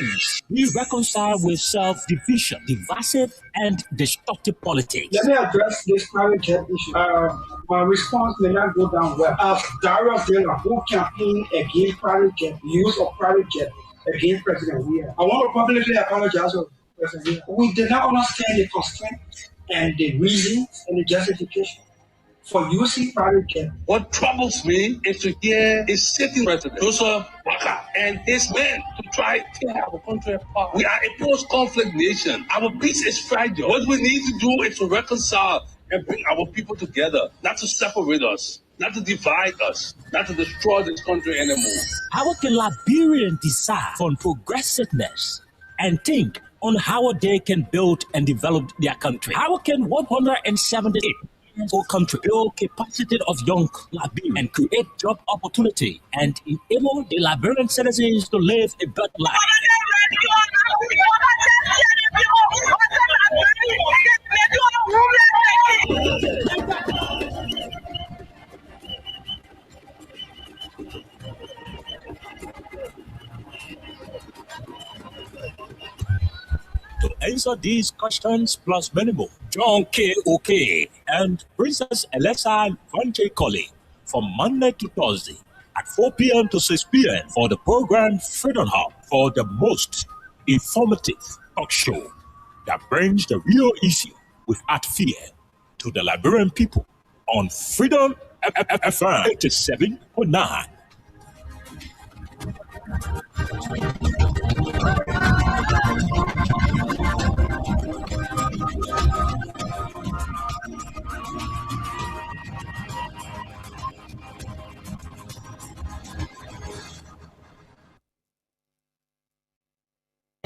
ends, we reconcile with self-division, divisive and destructive politics. Let me address this private jet issue. My response may not go down well. Dario Villa, who campaigned against private jet, use of private jet against President Weah. I want to publicly apologize to President Weah. We did not understand the constraints and the reasons and the justification for using private jet. What troubles me is to hear a sitting president, Joseph Waka, and his men to try to tear our country apart. We are a post-conflict nation. Our peace is fragile. What we need to do is to reconcile and bring our people together, not to separate us, not to divide us, not to destroy this country anymore. How can Liberians decide on progressiveness and think on how they can build and develop their country? How can 178 for country build capacity of young Liberians and create job opportunity and enable the Liberian citizens to live a better life? To answer these questions plus many more, John K. Oke and Princess Alexa Vante Colley from Monday to Thursday at 4 p.m. to 6 p.m. for the program Freedom Hub, for the most informative talk show that brings the real issue without fear to the Liberian people on Freedom FM 87.9.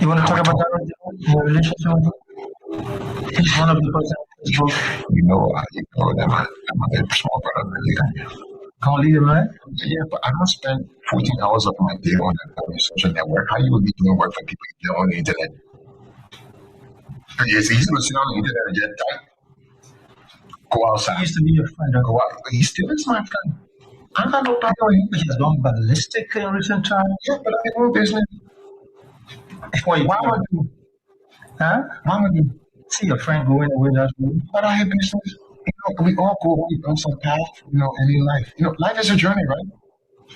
You want to talk about that your relationship with he's one of the person. You know that I'm a very small brother, really. Can't leave him, right? Yeah, but I don't spend 14 hours of my day on a social network. How you would be doing work for people on the internet? It's easy to sit on the internet and get tight. Go outside. He used to be your friend. Go out. He still is my friend. I got no problem with him. He's gone ballistic in recent times. Yeah, but I have no business. Why would you? Huh? Why would you? See your friend going away that way. But I have business. We all go on some path, in life. Life is a journey, right?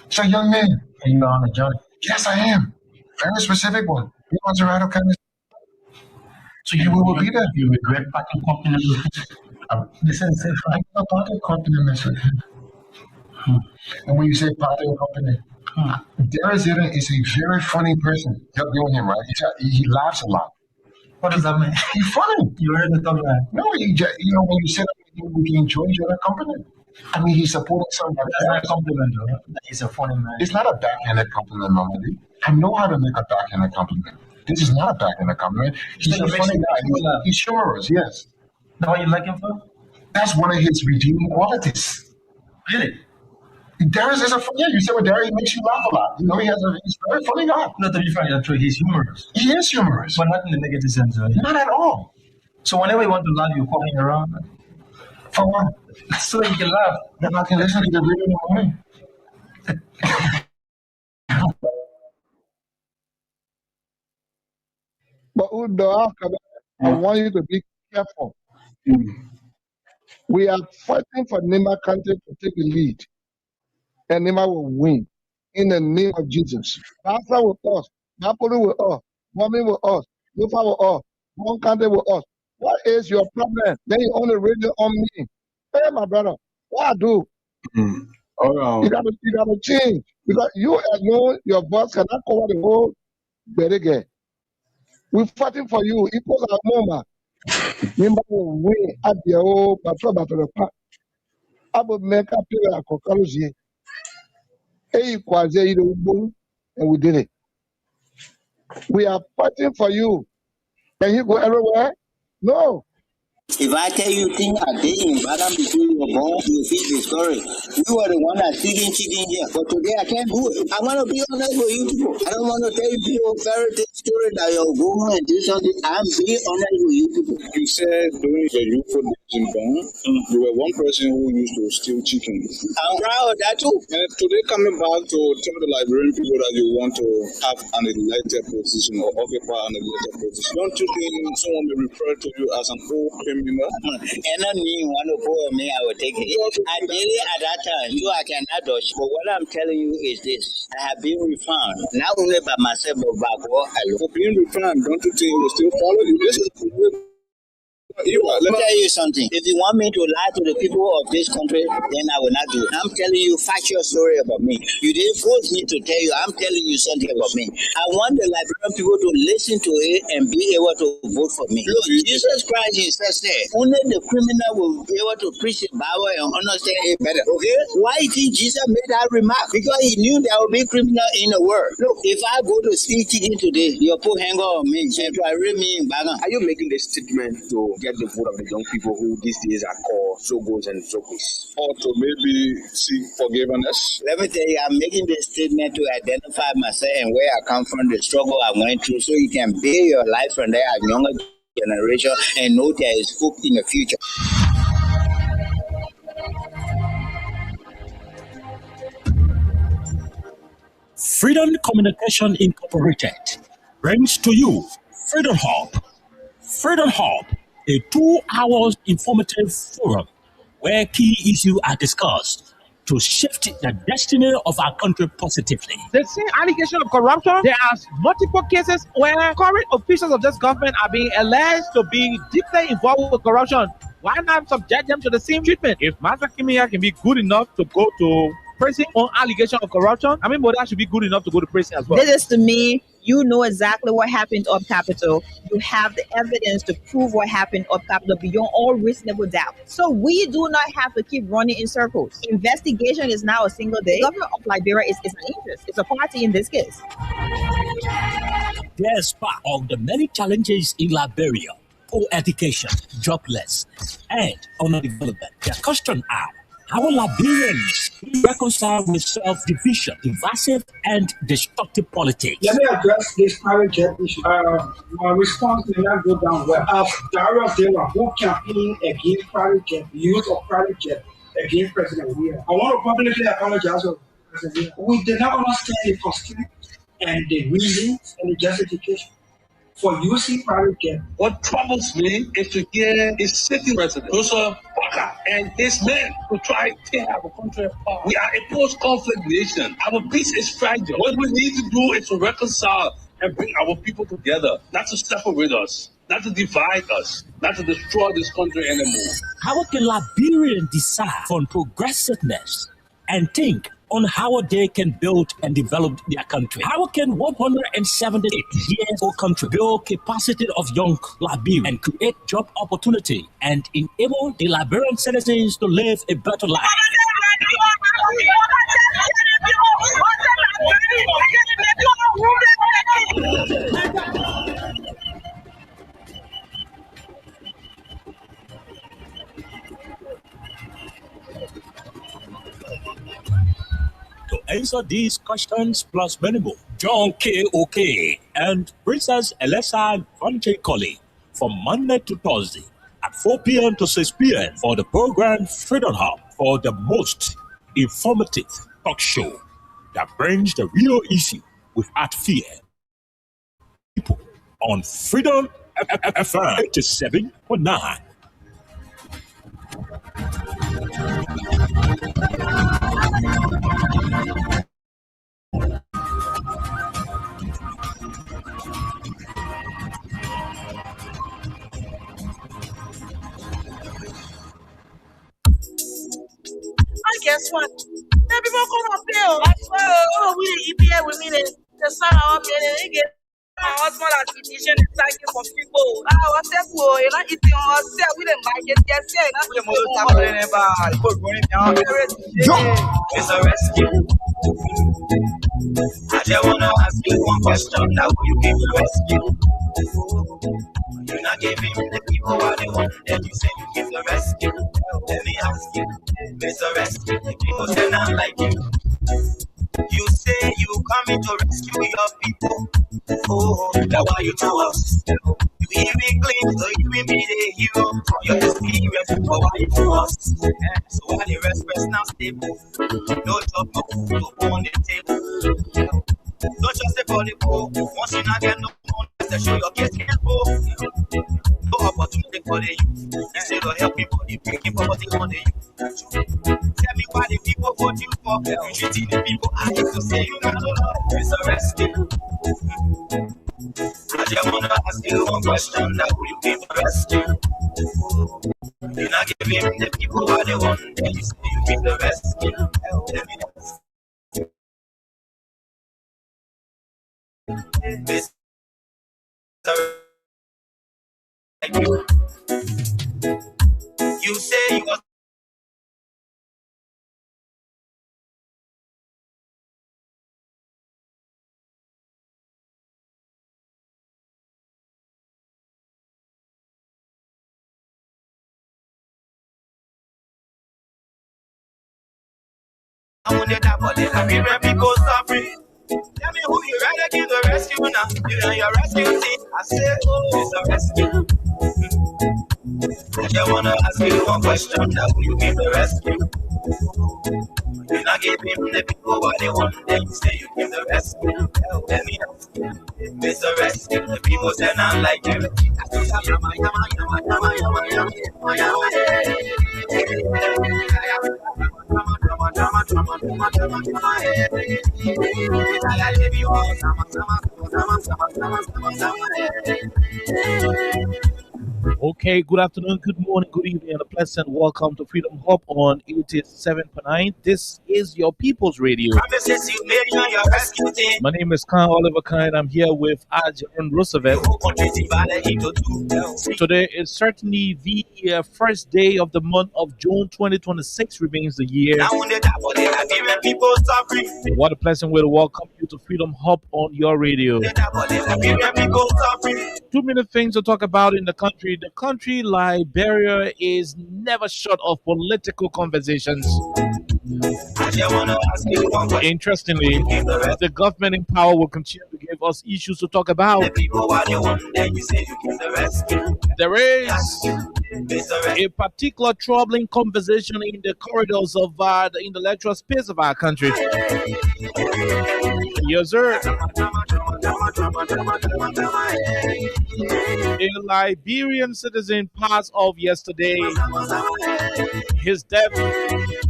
So, young man. Are you on a journey? Yes, I am. Very specific one. You want to ride kind of. So you will be there. You regret parting company with him? This is safe, right? I'm parting company with him. And when you say parting company, Darius Eden is a very funny person. You're doing him, right? He laughs a lot. What does that mean? He's funny. You heard the talk like no, when you sit up, we can enjoy each other company. I mean, he's supporting somebody. That's not a compliment, though. He's a funny man. It's not a backhanded compliment, normally. I know how to make a backhanded compliment. This is not a backhanded compliment. He's a funny guy. He's humorous, yes. Know what you like him for? That's one of his redeeming qualities. Really? Darius is you said with Darius, he makes you laugh a lot. He's a very funny guy. Not to be frank, that's true. He's humorous. He is humorous. But not in the negative sense, right? Not at all. So whenever you want to laugh, you call him around. For what? So you can laugh. Then I can listen to the radio in the morning. But I want you to be careful. We are fighting for Nima County to take the lead. And Nima will win in the name of Jesus. Basa with us, Napoli with us, Mommy with us, Lufa with us, One County with us. What is your problem? Then you only radio on me. Hey, my brother, what I do? You gotta change. Because you alone, your boss cannot cover the whole Berege. We're fighting for you. Equals our moment. Nima will win at the old patrol battle. I will make a pillar of Kokalozi. And we did it. We are fighting for you. Can you go everywhere? No. If I tell you things are day in Bagan before you were born, you feel discouraged. We were the one that's feeding chicken here, but today I can't do it. I want to be honest with you people. I don't want to tell you people fairy tale story that you're going and do something. I'm being honest with you people. You said during the youth days in Bong, you were one person who used to steal chicken. I'm proud of that too. And today coming back to tell the Liberian people that you want to have an elected position or occupy an elected position, don't you think someone may refer to you as an old criminal? And not me, one of me, I will take it. I did it at that time, so I cannot dodge. But what I'm telling you is this: I have been refound, not only by myself, but by God alone. For being refound, don't you think you will still follow you? This is Let me tell you something. If you want me to lie to the people of this country, then I will not do it. I'm telling you factual story about me. You didn't force me to tell you. I'm telling you something about me. I want the Liberian people to listen to it and be able to vote for me. Look, Jesus Christ himself said, only the criminal will be able to preach the Bible and understand it better. Okay? Why do you think Jesus made that remark? Because he knew there will be criminal in the world. Look, if I go to steal chicken today, you'll put hanger on me and try to rape me in Bagan. Are you making this statement to get the vote of the young people who these days are called Zogos and Zogos? or to maybe seek forgiveness? Let me tell you, I'm making this statement to identify myself and where I come from, the struggle I went through, so you can build your life from there as younger generation and know there is hope in the future. Freedom Communication Incorporated brings to you Freedom Hub. Freedom Hub, a 2-hour informative forum where key issues are discussed to shift the destiny of our country positively. The same allegation of corruption, there are multiple cases where current officials of this government are being alleged to be deeply involved with corruption. Why not subject them to the same treatment? If Master Kimia can be good enough to go to prison on allegation of corruption, I mean, Boda should be good enough to go to prison as well. This is to me, you know exactly what happened up Capitol. You have the evidence to prove what happened up Capitol beyond all reasonable doubt. So we do not have to keep running in circles. Investigation is now a single day. The government of Liberia is an interest. It's a party in this case. There's part of the many challenges in Liberia: poor education, jobless, and underdevelopment. The question are, how will Liberians reconcile with self-division, divisive, and destructive politics? Let me address this private jet issue. My response may not go down well. As Dara Dela, who campaigned against private jet, use of private jet against President Weir, I want to publicly apologize to President Weir. We did not understand the constitution and the reasons and the justification for using private jet. What troubles me is to hear a sitting president, Joseph Walker, and his men to try to tear our country apart. We are a post-conflict nation. Our peace is fragile. What we need to do is to reconcile and bring our people together, not to separate us, not to divide us, not to destroy this country anymore. How can Liberians decide on progressiveness and think on how they can build and develop their country? How can 178-year-old country build capacity of young Liberians and create job opportunity and enable the Liberian citizens to live a better life? To answer these questions plus many more, John K.O.K. and Princess Elesa Vanche from Monday to Thursday at 4 p.m. to 6 p.m. for the program Freedom Hub, for the most informative talk show that brings the real issue without fear. People on Freedom FM 87.9. And guess what? Then people come up here. Oh, we here with me. The son up here. They get my husband as physician is taking for people. What's that for? You're not eating or say we didn't buy it. Yes, yeah. It's a rescue. I just wanna ask you one question. Now you give me rescue. You not give him the people what they want, then you say you give the rescue. Let me ask you, Mr. Rescue, the people say not like you. You say you coming to rescue your people. Oh, that's why you tell us. You even claim to even be the hero for your experience. But why you tell us? So why the rest now stable? No job, no food to put on the table. Don't just stay for the poor. Once you not get no money, to show your kids can go. No opportunity for the youth. Instead of helping for the breaking poverty on the youth. Tell me why the people vote you for. You treating the people I used to say you not love. It's a rescue. I just wanna ask you one question that will you give a rescue? You not giving the people what they want, then you say you give the rescue. Let me ask. You say you are I want that body, I be where people suffering. Tell me who you rather give the rescue now. You and your rescue team. I say, oh, it's a rescue. I just wanna ask you one question. Now who you give the rescue? You not give him the people what they want. Then you say you give the rescue. Let me ask you, it's a rescue. The people say not like you. Okay, good afternoon, good morning, good evening, and a pleasant welcome to Freedom Hub on 87.9. This is your People's Radio. Promises you made on your rescue team. My name is Khan Oliver Khan. I'm here with Arjen Roosevelt. Today is certainly the first day of the month of June 2026 remains the year. What a pleasant way to welcome you to Freedom Hub on your radio. 2 minute things to talk about in the country. The country, Liberia, is never short of political conversations. Interestingly, the government in power will continue to give us issues to talk about. There is a particular troubling conversation in the corridors of the intellectual space of our country. Yes, sir. A Liberian citizen passed off yesterday. His death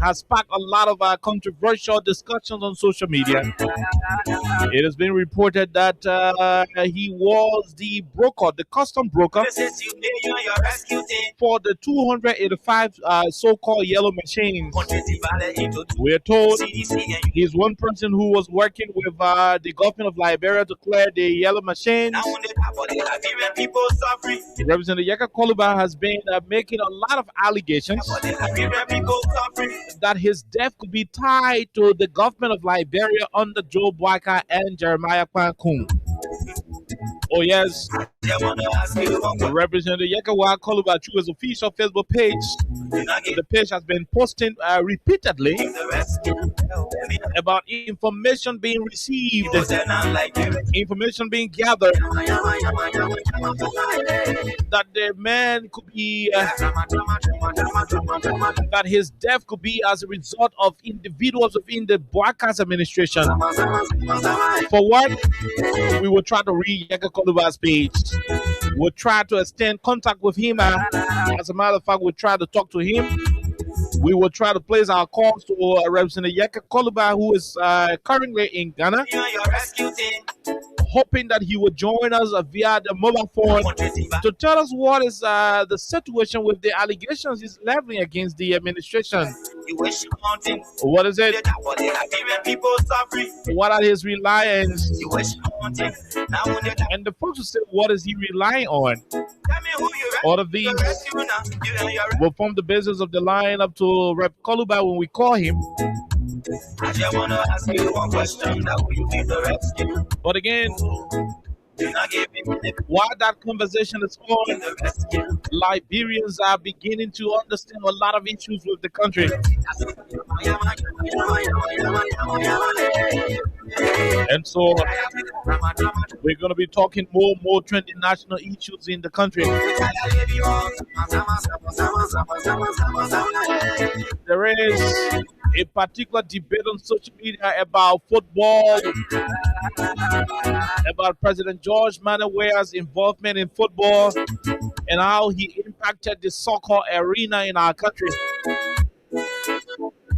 has sparked a lot of controversial discussions on social media. It has been reported that he was the broker, the custom broker for the 285 so-called yellow machines. We are told he's one person who was working with the government of Liberia to clear the yellow machines. Representative Yeka Koluba has been making a lot of allegations that his death could be tied to the government of Liberia under Joe Boyka and Jeremiah Kwankum. Oh yes, Representative Yeka Koluba through his official Facebook page. The page has been posting repeatedly about information being received, information being gathered that the man could be, that his death could be as a result of individuals within the Boyka's administration. For what? We will try to read Yeka Koluba's page. We'll try to extend contact with him. As a matter of fact, we'll try to talk to him. We will try to place our calls to Representative Yeka Koluba, who is currently in Ghana, hoping that he would join us via the mobile phone to tell us what is the situation with the allegations he's leveling against the administration. What is it? What are his reliance? And the folks will say, what is he relying on? All of these will form the basis of the line up to Rep. Koluba when we call him. I just want to ask you one question. But again, While that conversation is on, Liberians are beginning to understand a lot of issues with the country. And so we're going to be talking more trending national issues in the country. There is a particular debate on social media about football, about President George Manaware's involvement in football and how he impacted the soccer arena in our country.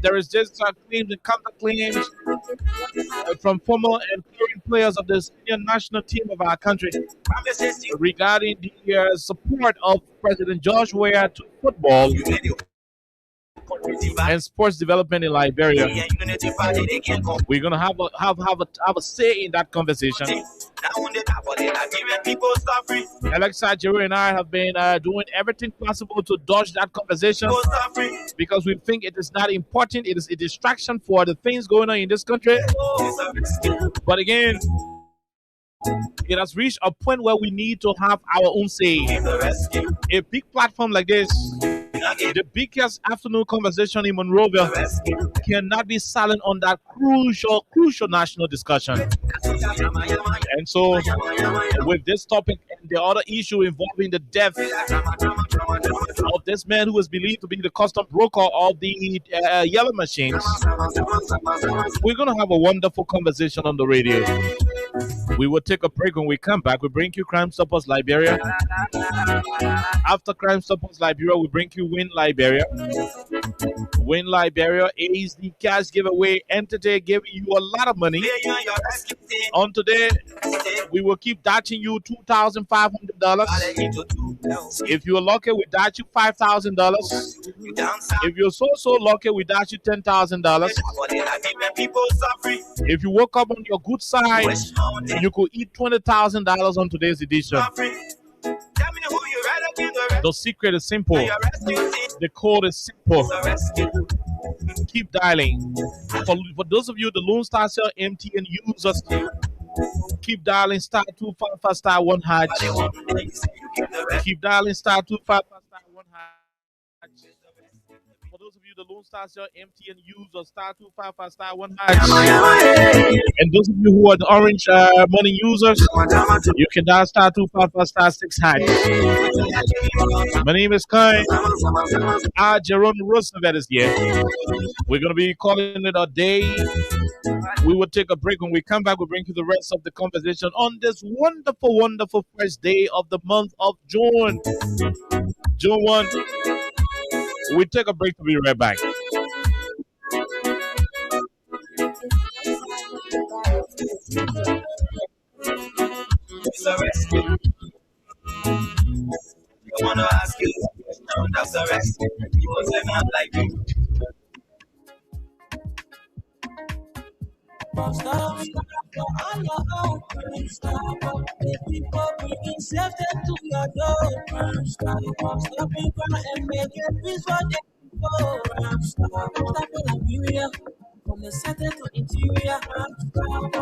There is just claims and counterclaims from former and current players of the senior national team of our country regarding the support of President George Weah to football and sports development in Liberia. We're gonna have a say in that conversation. Alexa, Jerry, and I have been doing everything possible to dodge that conversation because we think it is not important. It is a distraction for the things going on in this country. But again, it has reached a point where we need to have our own say. A big platform like this, the biggest afternoon conversation in Monrovia, cannot be silent on that crucial national discussion. And so, with this topic and the other issue involving the death of this man who is believed to be the custom broker of the yellow machines, we're going to have a wonderful conversation on the radio. We will take a break. When we come back, we bring you Crime Stoppers Liberia. After Crime Stoppers Liberia, we bring you Win Liberia. Win Liberia is the cash giveaway entity giving you a lot of money. On today, we will keep dashing you $2,500. If you're lucky, we dash you $5,000. If you're so lucky, we dash you $10,000. If you woke up on your good side, you could eat $20,000 on today's edition. The secret is simple. The code is simple. Keep dialing. For those of you, the Lone Star Cell MTN users, keep dialing *255 *1#. Keep dialing *255 *1#. For those of you, the Lone Star Cell MTN users, *255 *1#. And those of you who are the Orange Money users, you can dial *255 *6#. My name is Kai. Jerome Roosevelt is here. We're going to be calling it a day. We will take a break. When we come back, we'll bring you the rest of the conversation on this wonderful first day of the month of June. June 1. We take a break to be right back. It's a rescue. I want to ask you, that's a rescue. Because I'm not like you. Stop on your own. Stop people bringing safety to your door. Stop stopping and make it peace for them. Stop Liberia from the center to interior.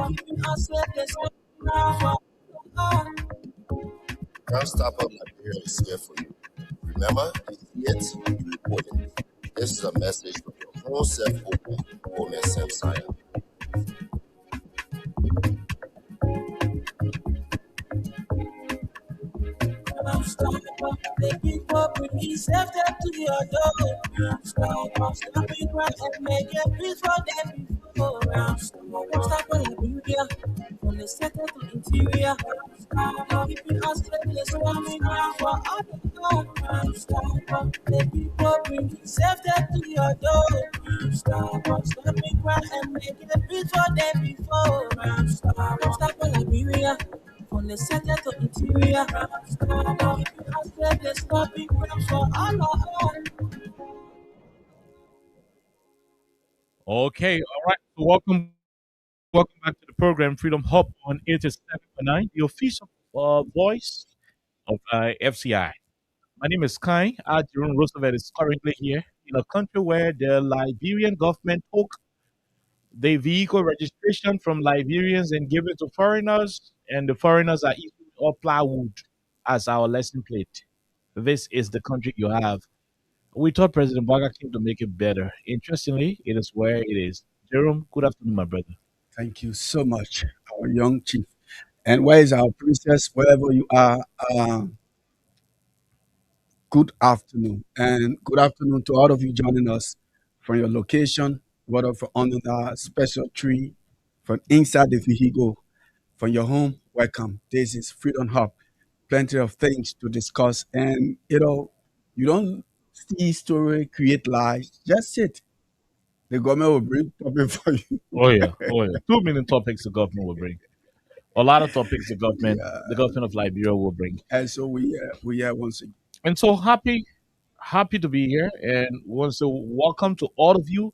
Keeping us safe, let's go. Crime Stopper Liberia is here for you. Remember, it's here to be reported. This is a message from your whole self-open Homer Samsaya. The people bringing safety to your door. Stopping crime and make it peace for them before. Stop Liberia from the center to interior. Keeping us safe, let's coming out for other home. The people bringing safety to your door. Stopping crime and make it peace for them before. Stop Liberia from the center to interior. Keeping us safe, let's stopping crime for all our home. Okay, all right. So welcome back to the program Freedom Hub on 87.9, the official voice of FCI. My name is Kai. Jerome Roosevelt is currently here in a country where the Liberian government took They vehicle registration from Liberians and give it to foreigners, and the foreigners are eating up plywood as our lesson plate. This is the country you have. We thought President Baga came to make it better. Interestingly, it is where it is. Jerome, good afternoon, my brother. Thank you so much, our young chief. And where is our princess? Wherever you are, good afternoon. And good afternoon to all of you joining us from your location, whether from under the special tree, from inside the vehicle, from your home. Welcome. This is Freedom Hub. Plenty of things to discuss. And, you don't see story, create lies. Just sit. The government will bring topic for you. Oh yeah, oh yeah. 2 million topics the government will bring. A lot of topics the government of Liberia will bring. And so we are once again. And so happy to be here, and want to welcome to all of you.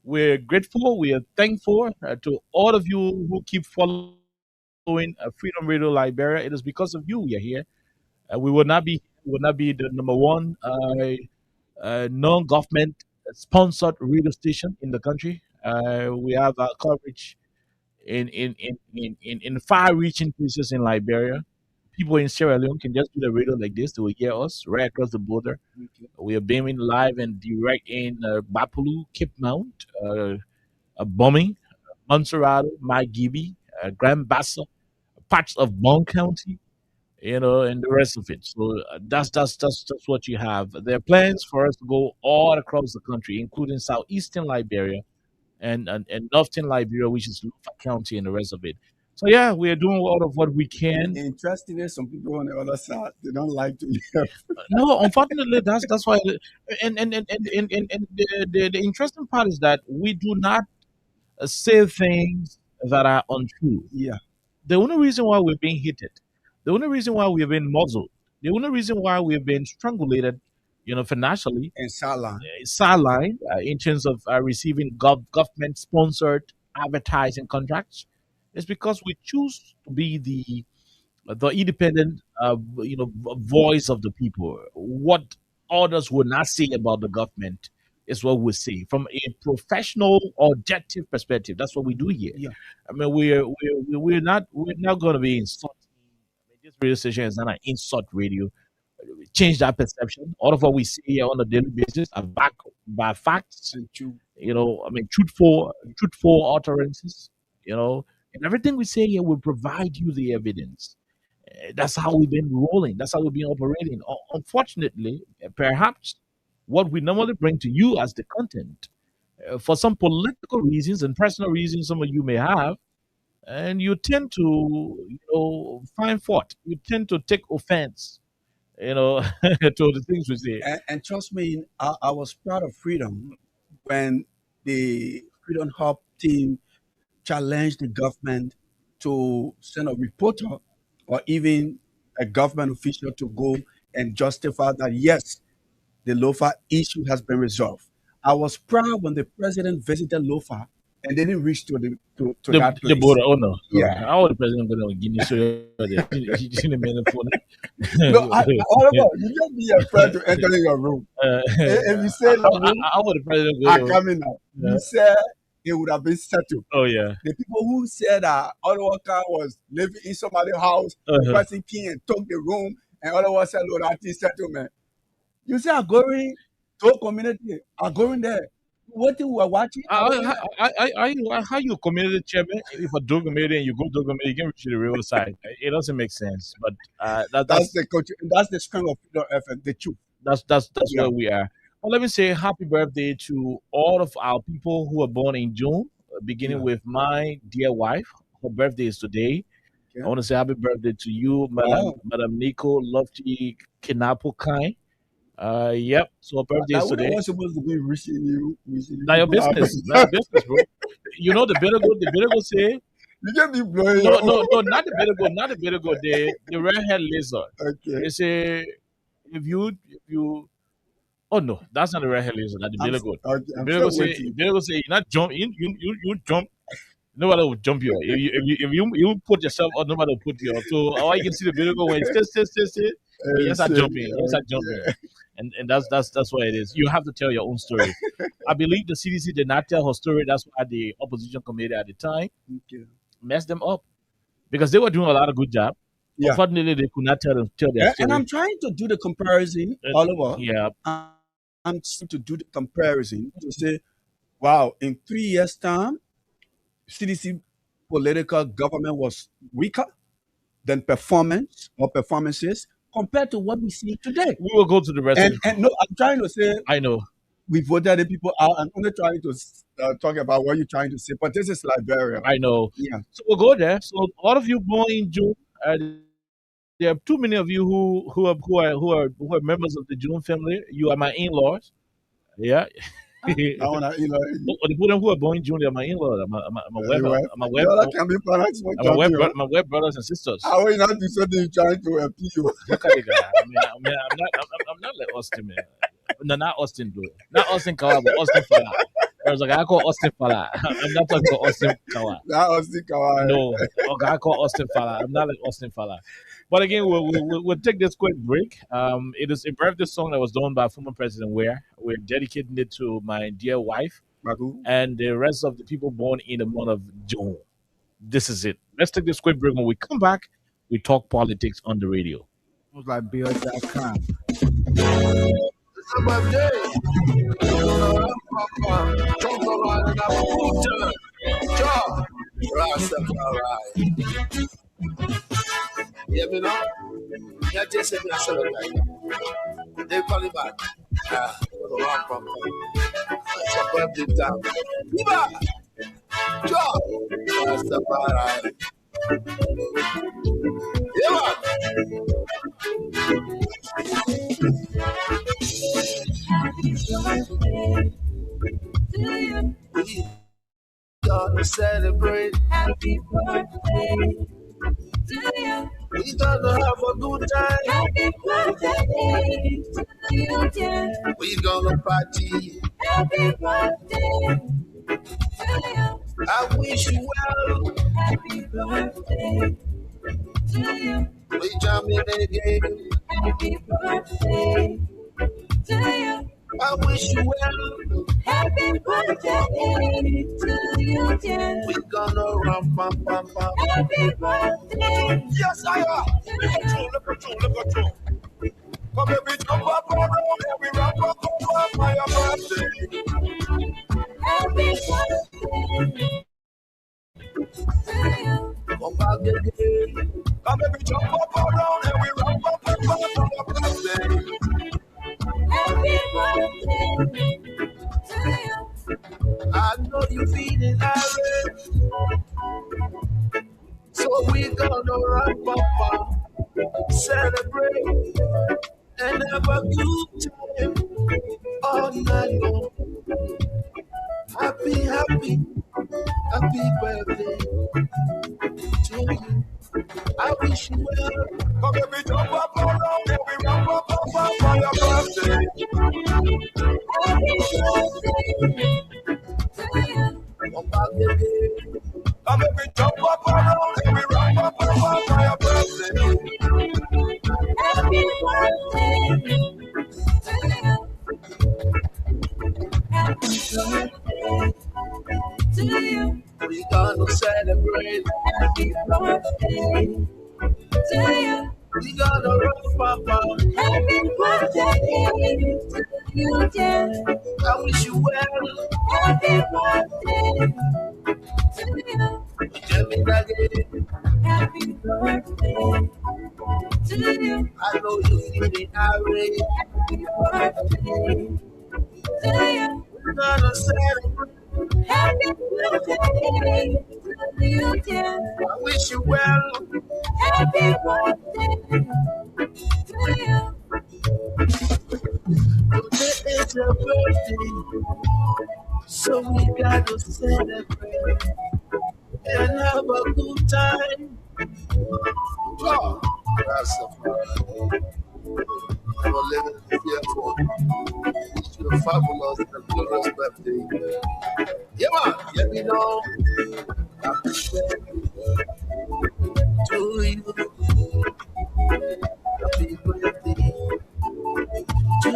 We're grateful, we are thankful to all of you who keep following Freedom Radio Liberia. It is because of you we are here. We would not be the number one non-government sponsored radio station in the country. We have coverage in far-reaching places in Liberia. People in Sierra Leone can just do the radio like this; they will hear us right across the border. We are beaming live and direct in Bapulu, Cape Mount, Bombing, Montserrat, Magibby, Grand Bassa, parts of Bon County, and the rest of it. So that's what you have. There are plans for us to go all across the country, including southeastern Liberia and northern Liberia, which is Lufa County, and the rest of it. So yeah, we are doing all of what we can. Interestingly, some people on the other side they don't like to hear. No, unfortunately, that's why. And the interesting part is that we do not say things that are untrue. Yeah. The only reason why we're being hit, the only reason why we've been muzzled, the only reason why we've been strangulated, financially, And sideline. sidelined in terms of receiving government sponsored advertising contracts, is because we choose to be the independent, voice of the people. What others will not say about the government is what we say from a professional, objective perspective. That's what we do here. Yeah. I mean, we're not going to be insulting. I mean, this radio station is not an insult radio. Change that perception. All of what we see here on a daily basis are backed by facts. And true. I mean, truthful utterances. And everything we say here will provide you the evidence. That's how we've been rolling. That's how we've been operating. Unfortunately, perhaps what we normally bring to you as the content, for some political reasons and personal reasons, some of you may have, and you tend to, find fault. You tend to take offense, to the things we say. And trust me, I was proud of Freedom when the Freedom Hub team challenged the government to send a reporter or even a government official to go and justify that, yes, the Lofa issue has been resolved. I was proud when the president visited Lofa and they didn't reach to that The place. border, oh no. Yeah. How the president going to Guinea? So you see the man phone. No, Oliver, you just be afraid to enter in your room. If you say, How would the president go? I'm coming now. Yeah. You said it would have been settled. Oh yeah. The people who said that Oliver was living in somebody's house, the Uh-huh. person came and took the room, and Oliver said, Lord, that is settlement. You say, I'm going to a community, I'm going there. What you were watching? How you community chairman? If a drug community and you go to a community, you can reach the real side. It doesn't make sense. But That's the strength of Freedom FM, the truth. that's Yeah. where we are. Well, let me say happy birthday to all of our people who were born in June, beginning Yeah. with my dear wife. Her birthday is today. I Okay. want to say happy birthday to you, Wow. Madam Nico Lofty Kinapo Kai. Yep. So her birthday Now is we today. was supposed to be wishing you Now your happy business. Now your business, bro. You know the better go say You just be blowing no, your no, no, not the better go, the red-haired lizard. Okay. They say if you oh no, that's not the red-haired lizard, that's the I'm, better goat. okay, The I'm better still go say waiting. you not jump you jump. Nobody will jump you. If you put yourself on, nobody will put you up. So how you can see the better go when stay. Hey, Yes, I say, jump in. Yes, I jump in. okay. And that's what it is. You have to tell your own story. I believe the CDC did not tell her story. That's why the opposition committee at the time Okay. messed them up because they were doing a lot of good job. Yeah. Unfortunately, they could not tell their story. And I'm trying to do the comparison, Oliver. Yeah. I'm trying to do the comparison to say, wow, in 3 years' time, CDC political government was weaker than performances compared to what we see today. We will go to the rest of And no, I'm trying to say, I know. we voted the people out. I'm only trying to talk about what you're trying to say, but this is Liberia. I know. Yeah. So we'll go there. So all of you born in June, there are too many of you who are members of the June family. You are my in-laws. Yeah. I want to, The people who are born in June, they are my in-laws. I'm a web brothers and sisters. How are you not do something trying to appeal? Look at the guy. I'm not like Austin, man. No, not Austin, dude. Not Austin Kawa, but Austin Fala. There's a guy called Austin Fala. I'm not talking about Austin Kawa. Not Austin Kawa. No, a guy called Austin Fala. I'm not like Austin Fala. But again, we'll take this quick break. It is a birthday song that was done by former President Ware. We're dedicating it to my dear wife and the rest of the people born in the month of June. This is it. Let's take this quick break. When we come back, we talk politics on the radio. It's like Bill.com. It's my day. Jump around and have a good time. Jump. Rastafari. Yeah, me know. Yeah, just say me a celebrate. They call it back. It's a birthday time. Viva! Jump. Rastafari. Yeah, man. We gonna celebrate. Happy birthday to you. We gonna have a good time. Happy birthday to you, dear. We gonna party. Happy birthday to you. I wish you well. Happy birthday to you. We jamming again. Happy birthday to you. I wish you well. Happy birthday to you, dear. We gonna run, pam, pam, pam. Happy birthday. Yes, I am. Look at you. Come here, bitch, come up around here. We run, pam, pam, pam, my birthday. Happy birthday to you. Come back again. Come here, bitch, jump up around here. We run, pam, pam, pam, my birthday. Happy birthday to you. I know you feeling irate, so we gonna run, papa, celebrate, and have a good time all night long. Happy birthday to you. I wish you well. Come here, me jump up around here. We run, papa, for your birthday. Happy birthday to you. Come back again. Come here, me jump up around here. We run, papa, for your birthday. Happy birthday to you. Happy birthday to you. We gonna celebrate. Happy birthday to you. We gonna rock, papa. Happy birthday to you, dear. I wish you well. Happy birthday to you. Tell me again. Happy birthday to you. I know you feeling irate. Happy birthday to you. We're gonna celebrate. Happy birthday to you, dear. I wish you well. Happy birthday to you. Today is your birthday, so we gotta celebrate and have a good time. Oh, that's the fun. I'm living here for wish you a fabulous and glorious birthday. Yeah, man. Let me know. Happy birthday to you. Happy birthday to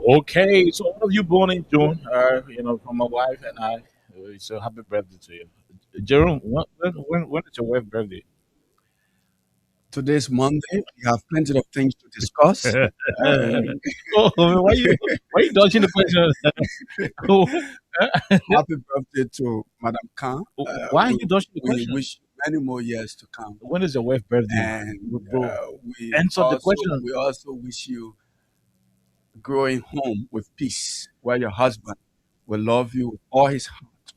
Okay, so all of you born in June, from my wife and I, so happy birthday to you. Jerome, when is your wife's birthday? Today's Monday. We have plenty of things to discuss. Oh, why you dodging the question? Happy birthday to Madam Khan. Why are you dodging the We question? wish many more years to come. When is your wife's birthday? And we Answer the also, question. we also wish you growing home with peace, where your husband will love you with all his heart.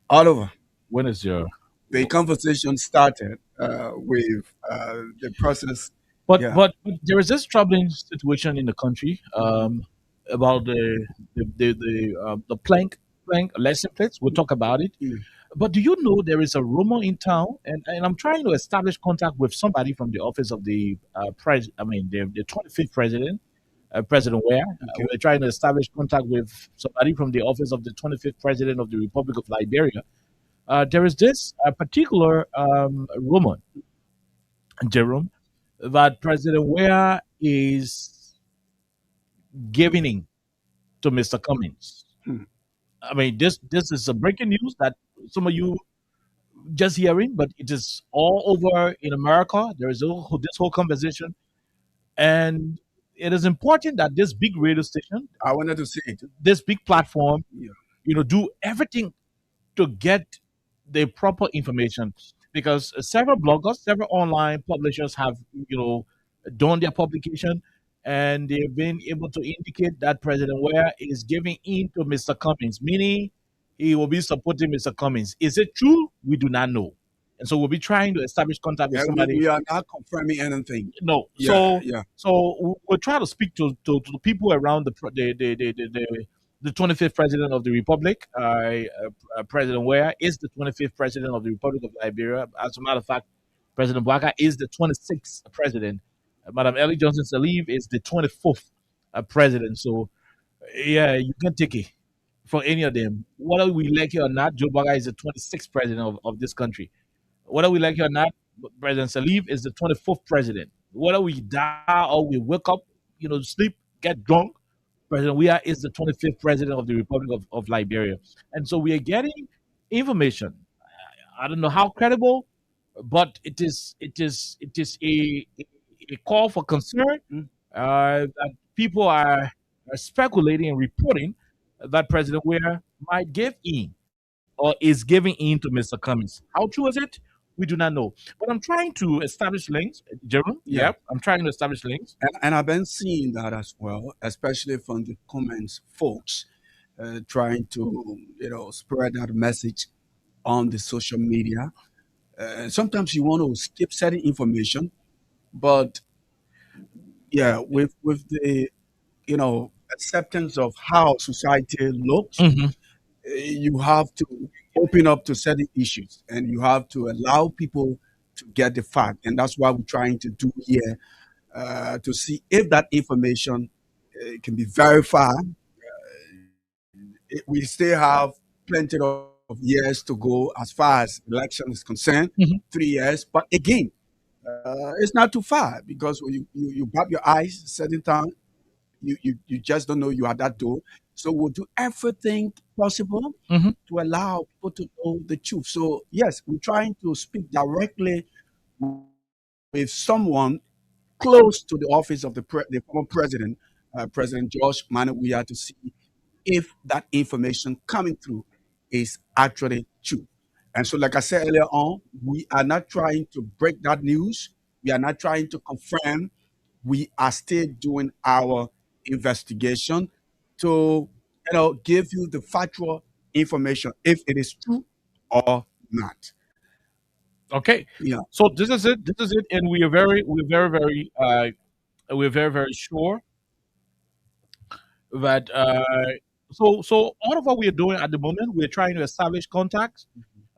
Oliver, When is your the conversation started with the process. But Yeah. but there is this troubling situation in the country about the plank lesson plates. We'll talk about it. Mm. But do you know there is a rumor in town, and I'm trying to establish contact with somebody from the office of the the 25th president, President Ware. We're trying to establish contact with somebody from the office of the 25th president of the Republic of Liberia. There is this particular rumor, Jerome, that President Ware is giving in to Mr. Cummings. Hmm. I mean, this is a breaking news that some of you just hearing, but it is all over in America. There is this whole conversation, and it is important that this big radio station, I wanted to say it. this big platform, Yeah. do everything to get the proper information, because several bloggers, several online publishers have done their publication, and they've been able to indicate that President Ware is giving in to Mr. Cummings, meaning he will be supporting Mr. Cummings. Is it true? We do not know, and so we'll be trying to establish contact with Yeah, somebody. we are not confirming anything. No, Yeah, yeah. so we'll try to speak to the people around the 25th president of the Republic. President Ware is the 25th president of the Republic of Liberia. As a matter of fact, President Bwaka is the 26th president. Madam Ellie Johnson Sirleaf is the 24th president. So yeah, you can take it from any of them. Whether we like it or not, Joe Bwaka is the 26th president of this country. Whether we like it or not, President Salif is the 24th president. Whether we die or we wake up, sleep, get drunk, President Weah is the 25th president of the Republic of Liberia. And so we are getting information. I don't know how credible, but it is a call for concern that people are speculating and reporting that President Weah might give in or is giving in to Mr. Cummings. How true is it? We do not know. But I'm trying to establish links, Jerome. Yeah. Yep, I'm trying to establish links. And I've been seeing that as well, especially from the comments folks trying to, spread that message on the social media. Sometimes you want to skip certain information, but yeah, with the acceptance of how society looks, you have to open up to certain issues, and you have to allow people to get the fact, and that's what we're trying to do here to see if that information can be verified. We still have plenty of years to go as far as election is concerned, 3 years. But again, it's not too far, because when you grab your eyes a certain time, you just don't know you are at that door. So we'll do everything possible to allow people to know the truth. So yes, we're trying to speak directly with someone close to the office of the former president, President George Manuel Weah, to see if that information coming through is actually true. And so, like I said earlier on, we are not trying to break that news. We are not trying to confirm. We are still doing our investigation to, give you the factual information if it is true or not. Okay. Yeah. So this is it. This is it, and we're very, very sure that so all of what we are doing at the moment, we're trying to establish contacts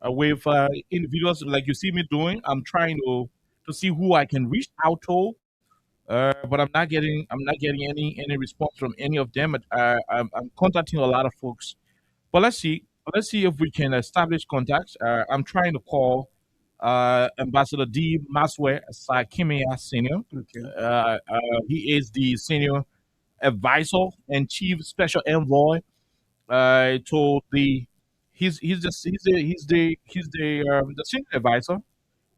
with individuals like you see me doing. I'm trying to see who I can reach out to, but I'm not getting any response from any of them. I'm contacting a lot of folks, but let's see if we can establish contacts. I'm trying to call Ambassador D. Maswe Sakimia Senior. Okay. He is the senior advisor and chief special envoy to the the senior advisor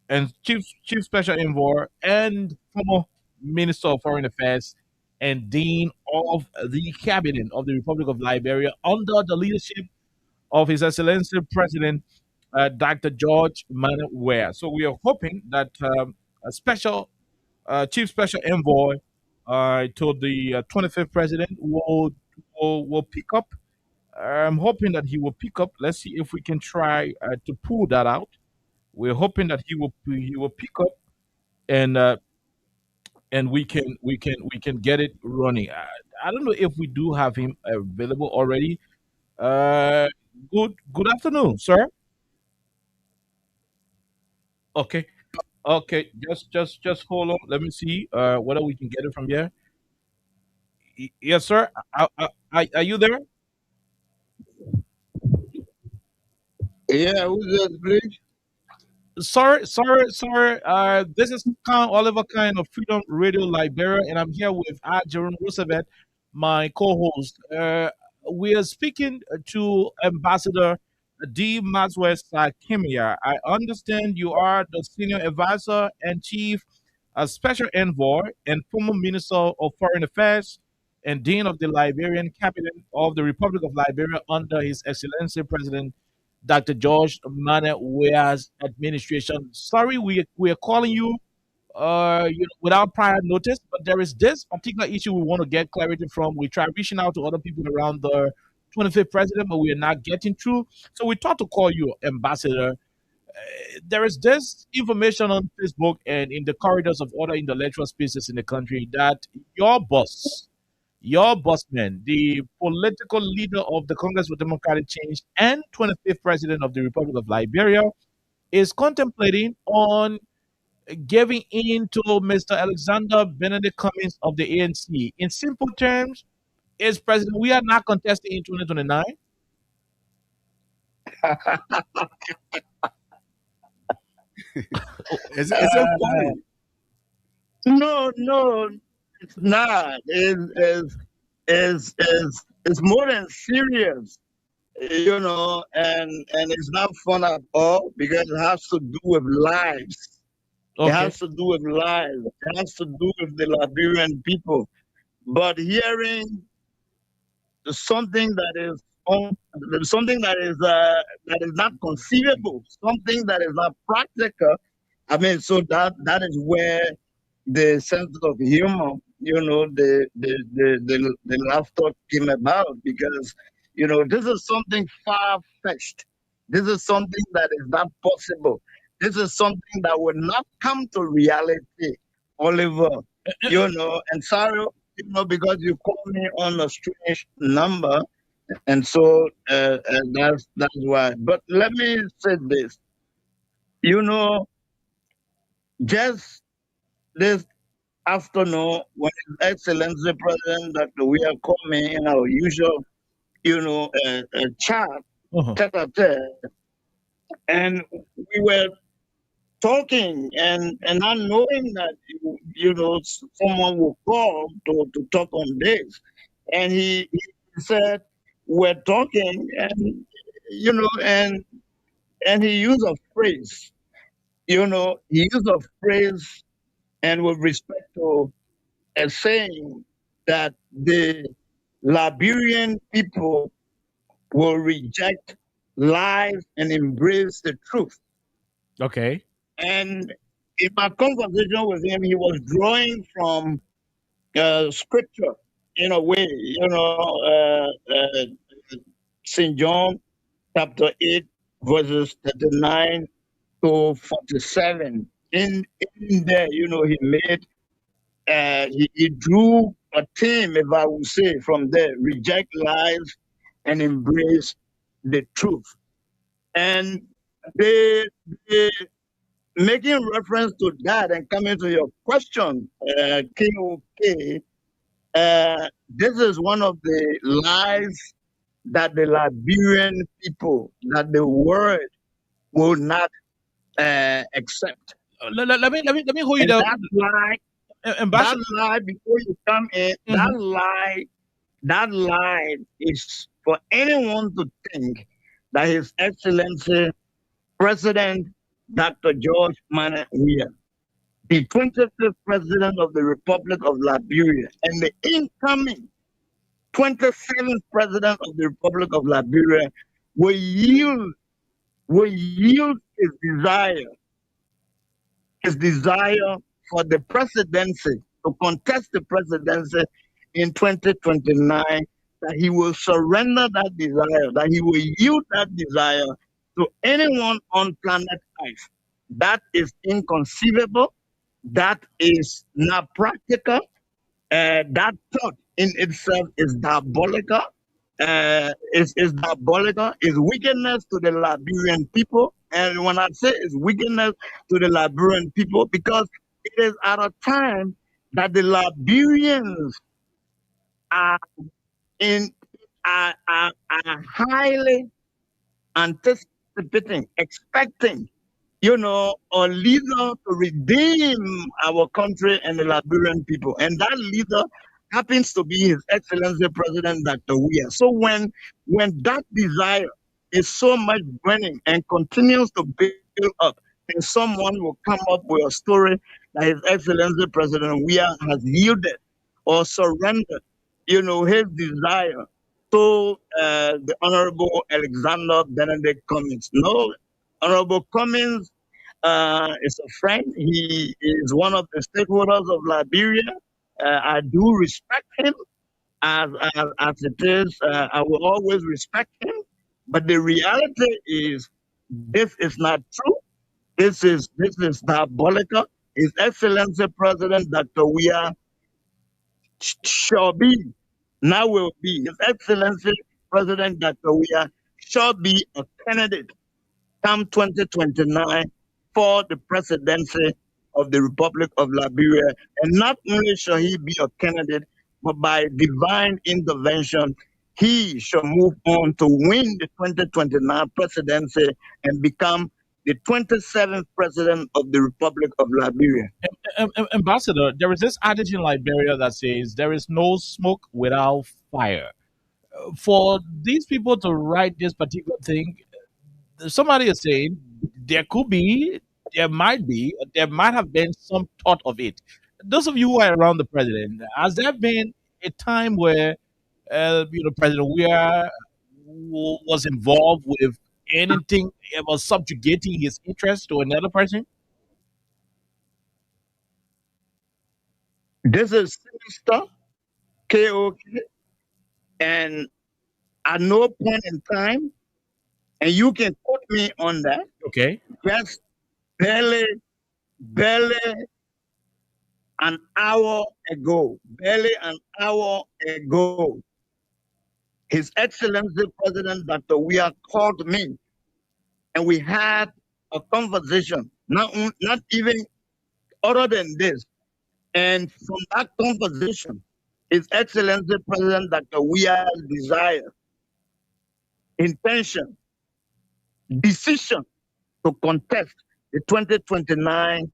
and chief special envoy and former minister of foreign affairs and dean of the cabinet of the Republic of Liberia under the leadership of His Excellency President Dr. George Manneh Weah. So we are hoping that a special chief special envoy to the 25th president will pick up. I'm hoping that he will pick up. Let's see if we can try to pull that out. We're hoping that he will pick up and we can get it running. I don't know if we do have him available already. Uh, good afternoon, sir. Okay, okay. Just hold on. Let me see whether we can get it from here. Yes, sir. Are you there? Yeah, who's this, please? Sorry. This is Oliver Kind of Freedom Radio Liberia, and I'm here with Jerome Roosevelt, my co-host. We are speaking to Ambassador D. Maxwell Kimia. I understand you are the senior advisor and chief special envoy and former minister of foreign affairs and dean of the Liberian cabinet of the Republic of Liberia under His Excellency President Dr. George Manneh Weah's administration. Sorry, we are calling you, without prior notice, but there is this particular issue we want to get clarity from. We try reaching out to other people around the 25th president, but we are not getting through. So we thought to call you, Ambassador. There is this information on Facebook and in the corridors of other intellectual spaces in the country that your bossman, the political leader of the Congress for Democratic Change and 25th president of the Republic of Liberia, is contemplating on giving in to Mr. Alexander Benedict Cummings of the ANC. In simple terms, is president, we are not contesting in 2029. Is it funny? No, it's not. It's more than serious, and it's not fun at all because it has to do with lives. It Okay. has to do with lives. It has to do with the Liberian people. But hearing something that is not conceivable, something that is not practical. I mean, so that is where the sense of humor, the laughter came about because this is something far fetched. This is something that is not possible. This is something that will not come to reality, Oliver. And sorry, because you called me on a strange number, and so that's why. But let me say this, just this afternoon when His Excellency President Dr. Weah called me in our usual, chat, tete-a-tete, and we were talking and not knowing that someone will call to talk on this, and he said we're talking, and he used a phrase, and with respect to saying that the Liberian people will reject lies and embrace the truth. Okay. And in my conversation with him, he was drawing from scripture in a way, St. John chapter 8, verses 39 to 47. In there, he made, he drew a theme, if I would say, from there: reject lies and embrace the truth. And they making reference to that and coming to your question, King OK, this is one of the lies that the Liberian people, that the world will not accept. Let me hold you And down. that lie, That Ambassador. lie before you come in, that lie is for anyone to think that His Excellency President Dr. George Manuel Weah, the 25th President of the Republic of Liberia, and the incoming 27th President of the Republic of Liberia will yield his desire for the presidency, to contest the presidency in 2029, that he will surrender that desire, that he will yield that desire to anyone on planet Earth. That is inconceivable. That is not practical. That thought in itself is diabolical. Is diabolical. Is wickedness to the Liberian people. And when I say it's wickedness to the Liberian people, because it is at a time that the Liberians are highly anticipating, expecting, a leader to redeem our country and the Liberian people. And that leader happens to be His Excellency President Dr. Weah. So when that desire is so much burning and continues to build up, and someone will come up with a story that His Excellency President Weah has yielded or surrendered, his desire to the Honorable Alexander Benedict Cummings. No, Honorable Cummings is a friend. He is one of the stakeholders of Liberia. I do respect him as it is. I will always respect him. But the reality is, this is not true. This is diabolical. His Excellency President Dr. Weah shall be, now will be, His Excellency President Dr. Weah shall be a candidate come 2029 for the presidency of the Republic of Liberia. And not only shall he be a candidate, but by divine intervention, he shall move on to win the 2029 presidency and become the 27th president of the Republic of Liberia. Ambassador, there is this adage in Liberia that says there is no smoke without fire. For these people to write this particular thing, somebody is saying there might have been some thought of it. Those of you who are around the president, has there been a time where President Weah was involved with anything about subjugating his interest to another person? This is sinister, KOK, and at no point in time, and you can quote me on that. Okay. Just barely an hour ago, His Excellency President Dr. Weah called me, and we had a conversation, not even other than this. And from that conversation, His Excellency President Dr. Weah's desire, intention, decision to contest the 2029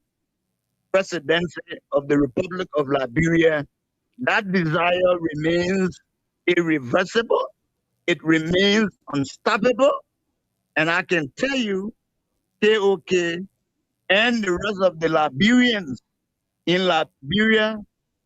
presidency of the Republic of Liberia, that desire remains irreversible. It remains unstoppable. And I can tell you, KOK and the rest of the Liberians in Liberia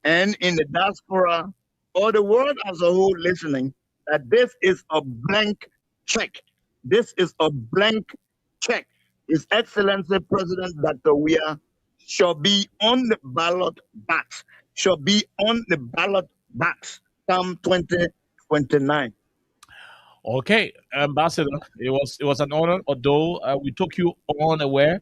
and in the diaspora, or the world as a whole listening, that this is a blank check. This is a blank check. His Excellency President Dr. Weah shall be on the ballot box, come 2029. Okay, Ambassador, it was an honor, although we took you unaware.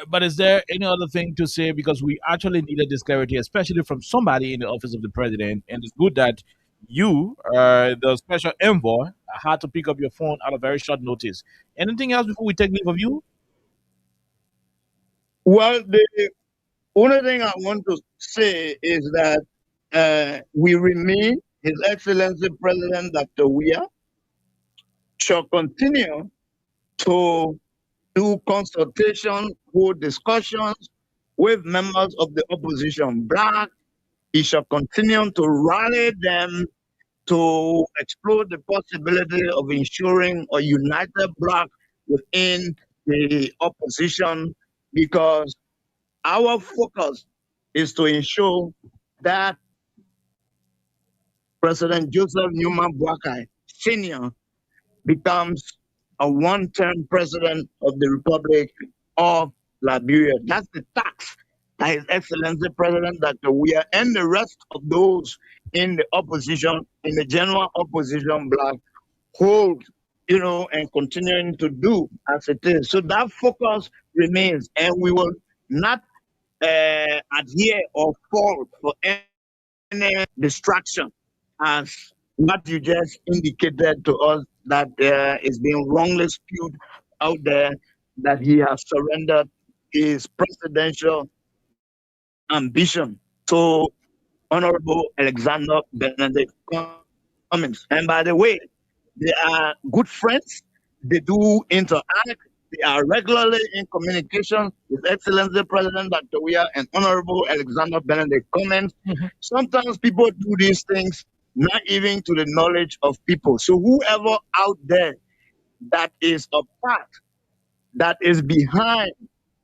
But is there any other thing to say? Because we actually needed this clarity, especially from somebody in the office of the president. And it's good that you, the special envoy, had to pick up your phone at a very short notice. Anything else before we take leave of you? Well, the only thing I want to say is that we remain, His Excellency President Dr. Weah shall continue to do consultation, hold discussions with members of the opposition bloc. He shall continue to rally them to explore the possibility of ensuring a united bloc within the opposition, because our focus is to ensure that President Joseph Newman Boakai Sr. becomes a one-term president of the Republic of Liberia. That's the tax that His Excellency President Dr. Weah and the rest of those in the opposition, in the general opposition bloc, hold, and continuing to do as it is. So that focus remains, and we will not adhere or fall for any distraction, as what you just indicated to us, that is being wrongly spewed out there, that he has surrendered his presidential ambition to Honorable Alexander Benedict Cummings. And by the way, they are good friends. They do interact. They are regularly in communication with Excellency President Dr. Weah and Honorable Alexander Benedict Cummings. Sometimes people do these things not even to the knowledge of people. So whoever out there that is a part, that is behind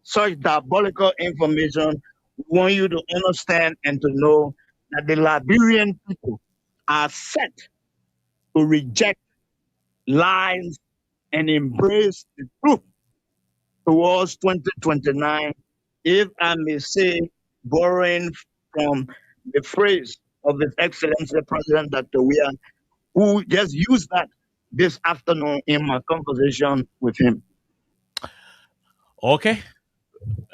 such diabolical information, we want you to understand and to know that the Liberian people are set to reject lies and embrace the truth towards 2029, if I may say, borrowing from the phrase of His Excellency President Dr. Weah, who just used that this afternoon in my conversation with him. Okay.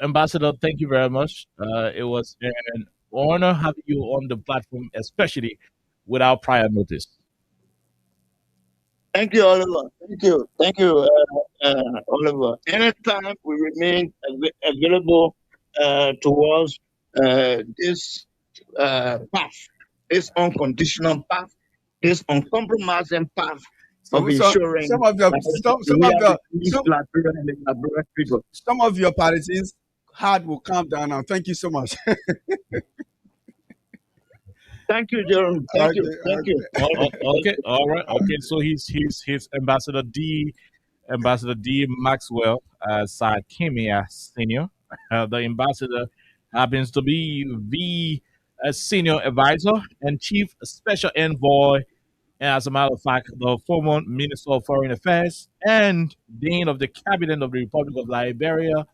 Ambassador, thank you very much. It was an honor having you on the platform, especially without prior notice. Thank you, Oliver. Thank you, Oliver. Anytime we remain available towards this path, this unconditional path, this uncompromising path of ensuring some of your partisans' heart will calm down now. Thank you so much. Thank you, Jerome. Thank you. Okay, all right. Okay, so he's Ambassador D. Maxwell Sakimia Senior. The ambassador happens to be the senior advisor and chief special envoy, and as a matter of fact, the former Minister of Foreign Affairs and Dean of the Cabinet of the Republic of Liberia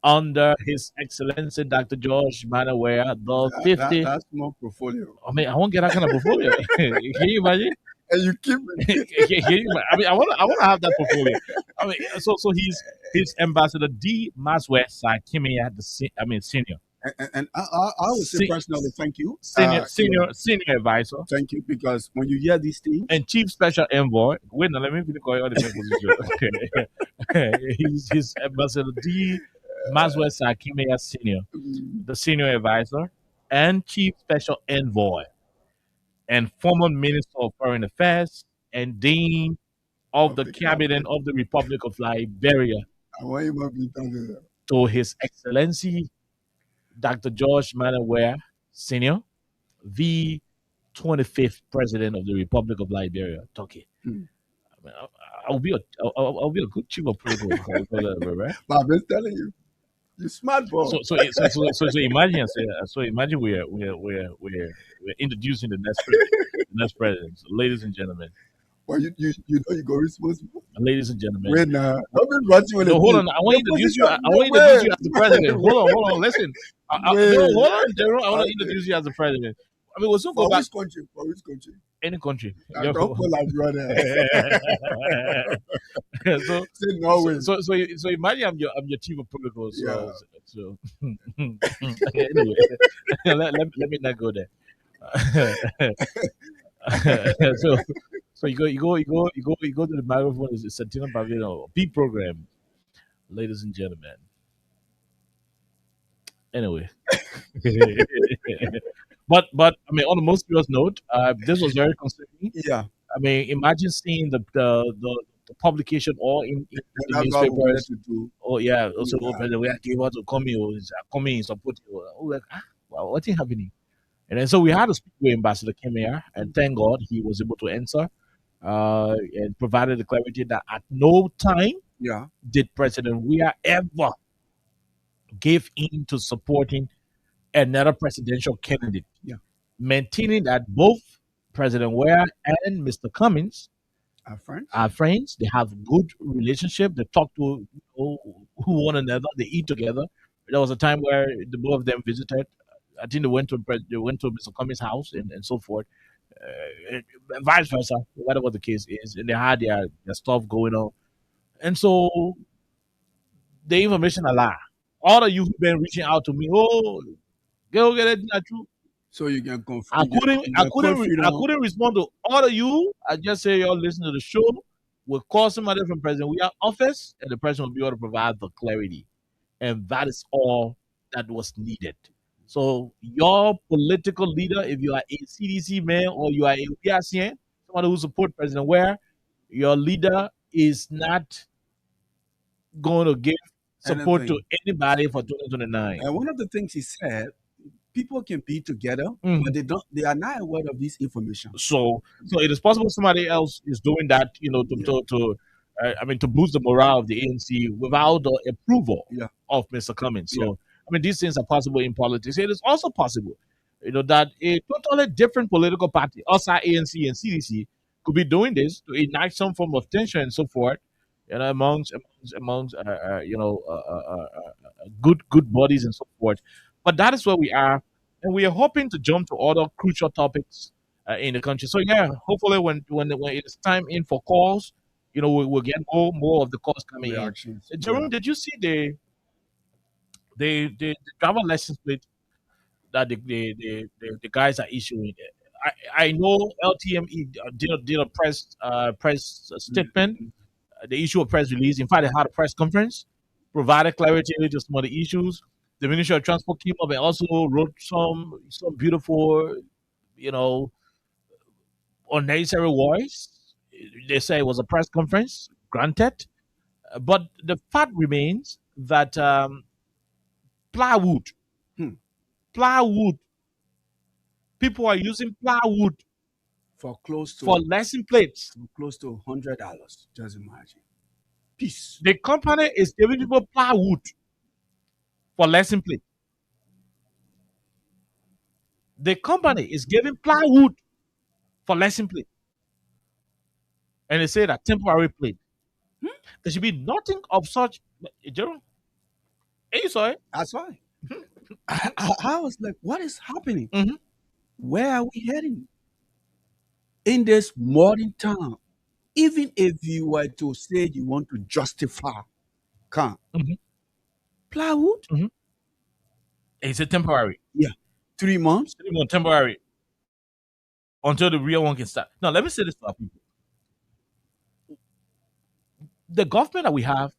under His Excellency Dr. George Manaware, the 50. That's more portfolio. I mean, I won't get that kind of portfolio. Can you imagine? And you keep. I mean, I want to have that portfolio. I mean, so he's Ambassador D. Maswell Sakimia, senior. And I would say personally, thank you. Senior advisor. Thank you, because when you hear these things. And chief special envoy. Wait, now let me finish all the positions. He's Ambassador D. Maswell Sakimia Senior, the senior advisor and chief special envoy, and former Minister of Foreign Affairs and Dean of the Cabinet of the Republic of Liberia, to His Excellency Dr. George Manaware Senior, the 25th President of the Republic of Liberia, Turkey. I'll be a good chief of protocol, right? But I'm telling you. You smart boy. So imagine we're introducing the next president, ladies and gentlemen. Well, you know you go responsible. Ladies and gentlemen. Wait now. Hold on. I want to introduce you. I want to introduce you as the president. Hold on. Listen. Hold on, General. I want to introduce you as the president. I mean, we'll soon go back. For which country? Any country. Don't pull like brother. Say Norway. So imagine I'm your chief of protocol. So anyway, let me not go there. So you go to the microphone. It's Santina Pavilion P program, ladies and gentlemen. Anyway. But I mean, on the most serious note, this was very concerning. Yeah. I mean, imagine seeing the publication or in the That's what we wanted newspapers. to do. Oh yeah, also Yeah. President Weah came out to come in support. Oh, like, well, what's happening? And then so we had to speak with Ambassador Kemia, and thank God he was able to answer and provided the clarity that at no time Yeah. did President Weah ever give in to supporting another presidential candidate, Yeah. maintaining that both President Weah and Mr. Cummings Our friends. are friends. They have good relationship. They talk to one another. They eat together. There was a time where the both of them visited. I think they went to Mr. Cummings' house and so forth. Vice versa, whatever the case is, and they had their stuff going on. And so the information a lie. All of you who've been reaching out to me, oh, go get it, not true. So you can confirm. I couldn't respond to all of you. I just say y'all listen to the show. We'll call somebody from President Weah's office, and the person will be able to provide the clarity. And that is all that was needed. So your political leader, if you are a CDC man or you are a PRCN, somebody who support President Weah, your leader is not going to give support to anybody for 2029. And one of the things he said, people can be together, Mhm. but they are not aware of this information. So it is possible somebody else is doing that, to boost the morale of the ANC without the approval of Mr. Cummings. So these things are possible in politics. It is also possible, that a totally different political party, outside ANC and CDC, could be doing this to ignite some form of tension and so forth, amongst good bodies and so forth. But that is where we are, and we are hoping to jump to other crucial topics in the country. So hopefully when it is time in for calls, we'll get more of the calls coming Reactions. in. Jerome, did you see the driver license plate that the guys are issuing? I know LTME did a press statement. They issue a press release. In fact, they had a press conference, provided clarity to some of the issues. The Ministry of Transport came up and also wrote some beautiful, unnecessary words. They say it was a press conference, granted, but the fact remains that plywood, people are using plywood For close to for license plates. close to $100. Just imagine. Peace. The company is giving people plywood for license plate. The company is giving plywood for license plate. And they say that temporary plate. There should be nothing of such. Jerome, you saw it? I saw it. I was like, what is happening? Where are we heading? In this modern time, even if you were to say you want to justify car, plywood, It's a temporary. 3 months. 3 months temporary until the real one can start. Now, let me say this to our people. The government that we have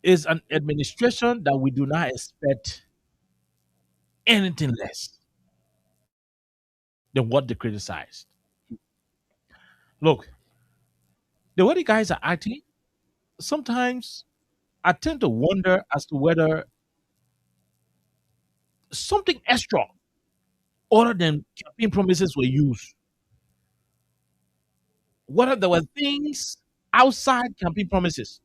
is an administration that we do not expect anything less than what they criticized. Look, the way the guys are acting, sometimes I tend to wonder as to whether something extra other than campaign promises were used. Whether there were things outside campaign promises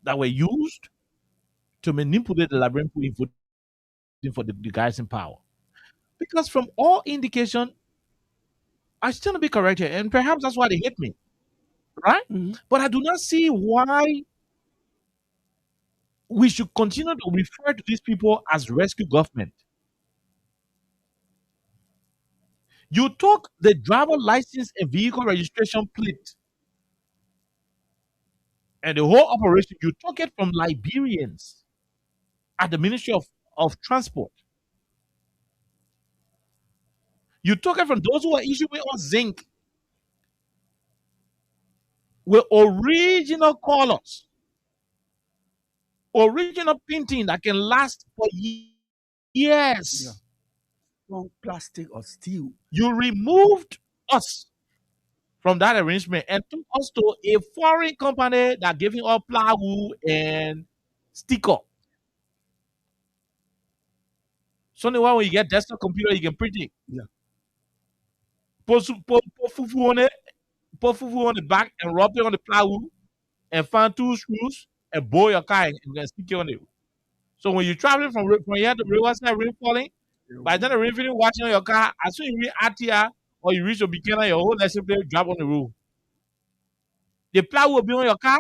that were used to manipulate the labyrinth for the guys in power. Because from all indication, I still to be corrected, and perhaps that's why they hate me, right? But I do not see why we should continue to refer to these people as rescue government. You took the driver license and vehicle registration plate and the whole operation, you took it from Liberians at the Ministry of Transport. You took it from those who were issuing us zinc with original colors, original painting that can last for years. From plastic or steel. You removed us from that arrangement and took us to a foreign company that giving us plywood and sticker. So now when you get desktop computer, you can print it. Yeah. Put fufu on it, put fufu on the back and rub it on the plywood and find 2 screws and boil your car and stick it on it. So when you're traveling from here to Riverside, rain falling, by the time the rain finish watching on your car, as soon as you reach ATR or you reach your beginner, your whole lesson plate drop on the road. The plywood will be on your car,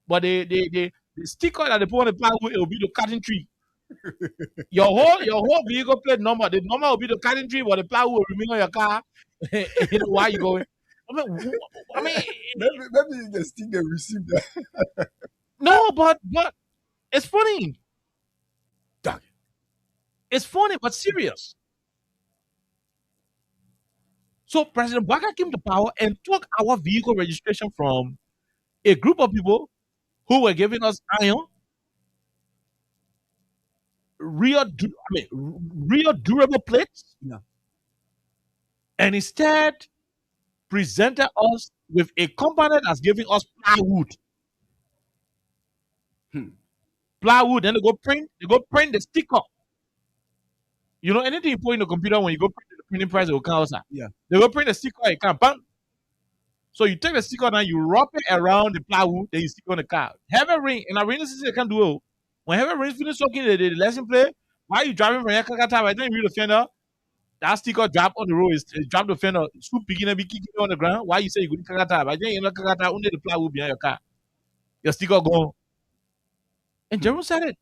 but the sticker that they put on the plywood, it will be the cutting tree. Your whole vehicle plate number, the number will be the cutting tree, but the plywood will remain on your car. You know why you going? I mean, maybe you can still get received that. No, but it's funny. It's funny, but serious. So President Baka came to power and took our vehicle registration from a group of people who were giving us iron, real durable plates, Yeah. and instead presented us with a company that's giving us plywood. Plywood, then they go print the sticker. You know, anything you put in the computer, when you go print the printing press, it will come outside. Yeah. They go print the sticker, it can't bam. So you take the sticker now, you wrap it around the plywood, then you stick on the car. Heavy rain, and a rainy season, they can't do it. When heavy rain finish soaking the lesson plate, while you driving from your car, by the time you read the fender, that sticker drop on the road, it drop the fender, swoop begin and be kicking on the ground. Why you say you go to Kakata? By the time you know Kakata, only the plywood behind your car. Your sticker gone. And Jerome said it.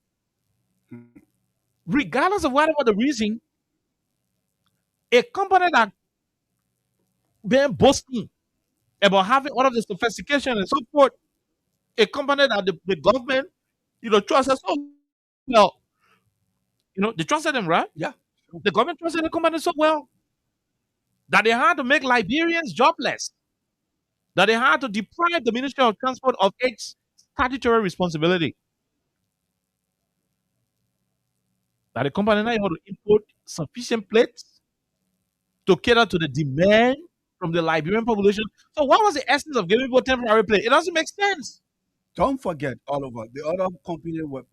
Regardless of whatever the reason, a company that been boasting about having all of the sophistication and so forth, a company that the government, trusted so well. They trusted them, right? Yeah. The government trusted the company so well that they had to make Liberians jobless, that they had to deprive the Ministry of Transport of its statutory responsibility. That the company now had to import sufficient plates to cater to the demand from the Liberian population. So what was the essence of giving people temporary plate? It doesn't make sense. Don't forget, Oliver, the other company was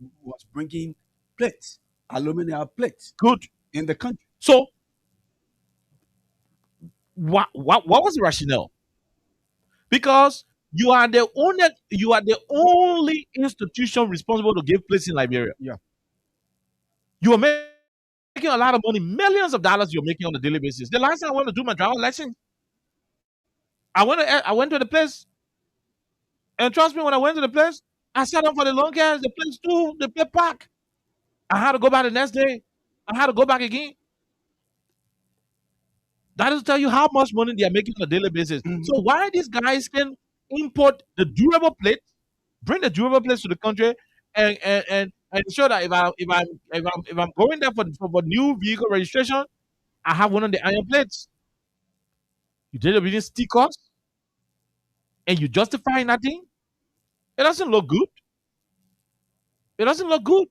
bringing plates, aluminum plates. Good. In the country. So what was the rationale? Because you are the only institution responsible to give plates in Liberia. Yeah. You are making a lot of money, millions of dollars you're making on a daily basis. The last time I went to do my driver's license, I went to the place, and trust me, when I went to the place, I sat down for the long hours. The place too, the plate pack. I had to go back the next day. I had to go back again. That is to tell you how much money they are making on a daily basis. So why these guys can import the durable plates, bring the durable plates to the country, and ensure that if I'm going there for new vehicle registration, I have one of the iron plates. You did it with stickers, and you justify nothing. It doesn't look good. It doesn't look good.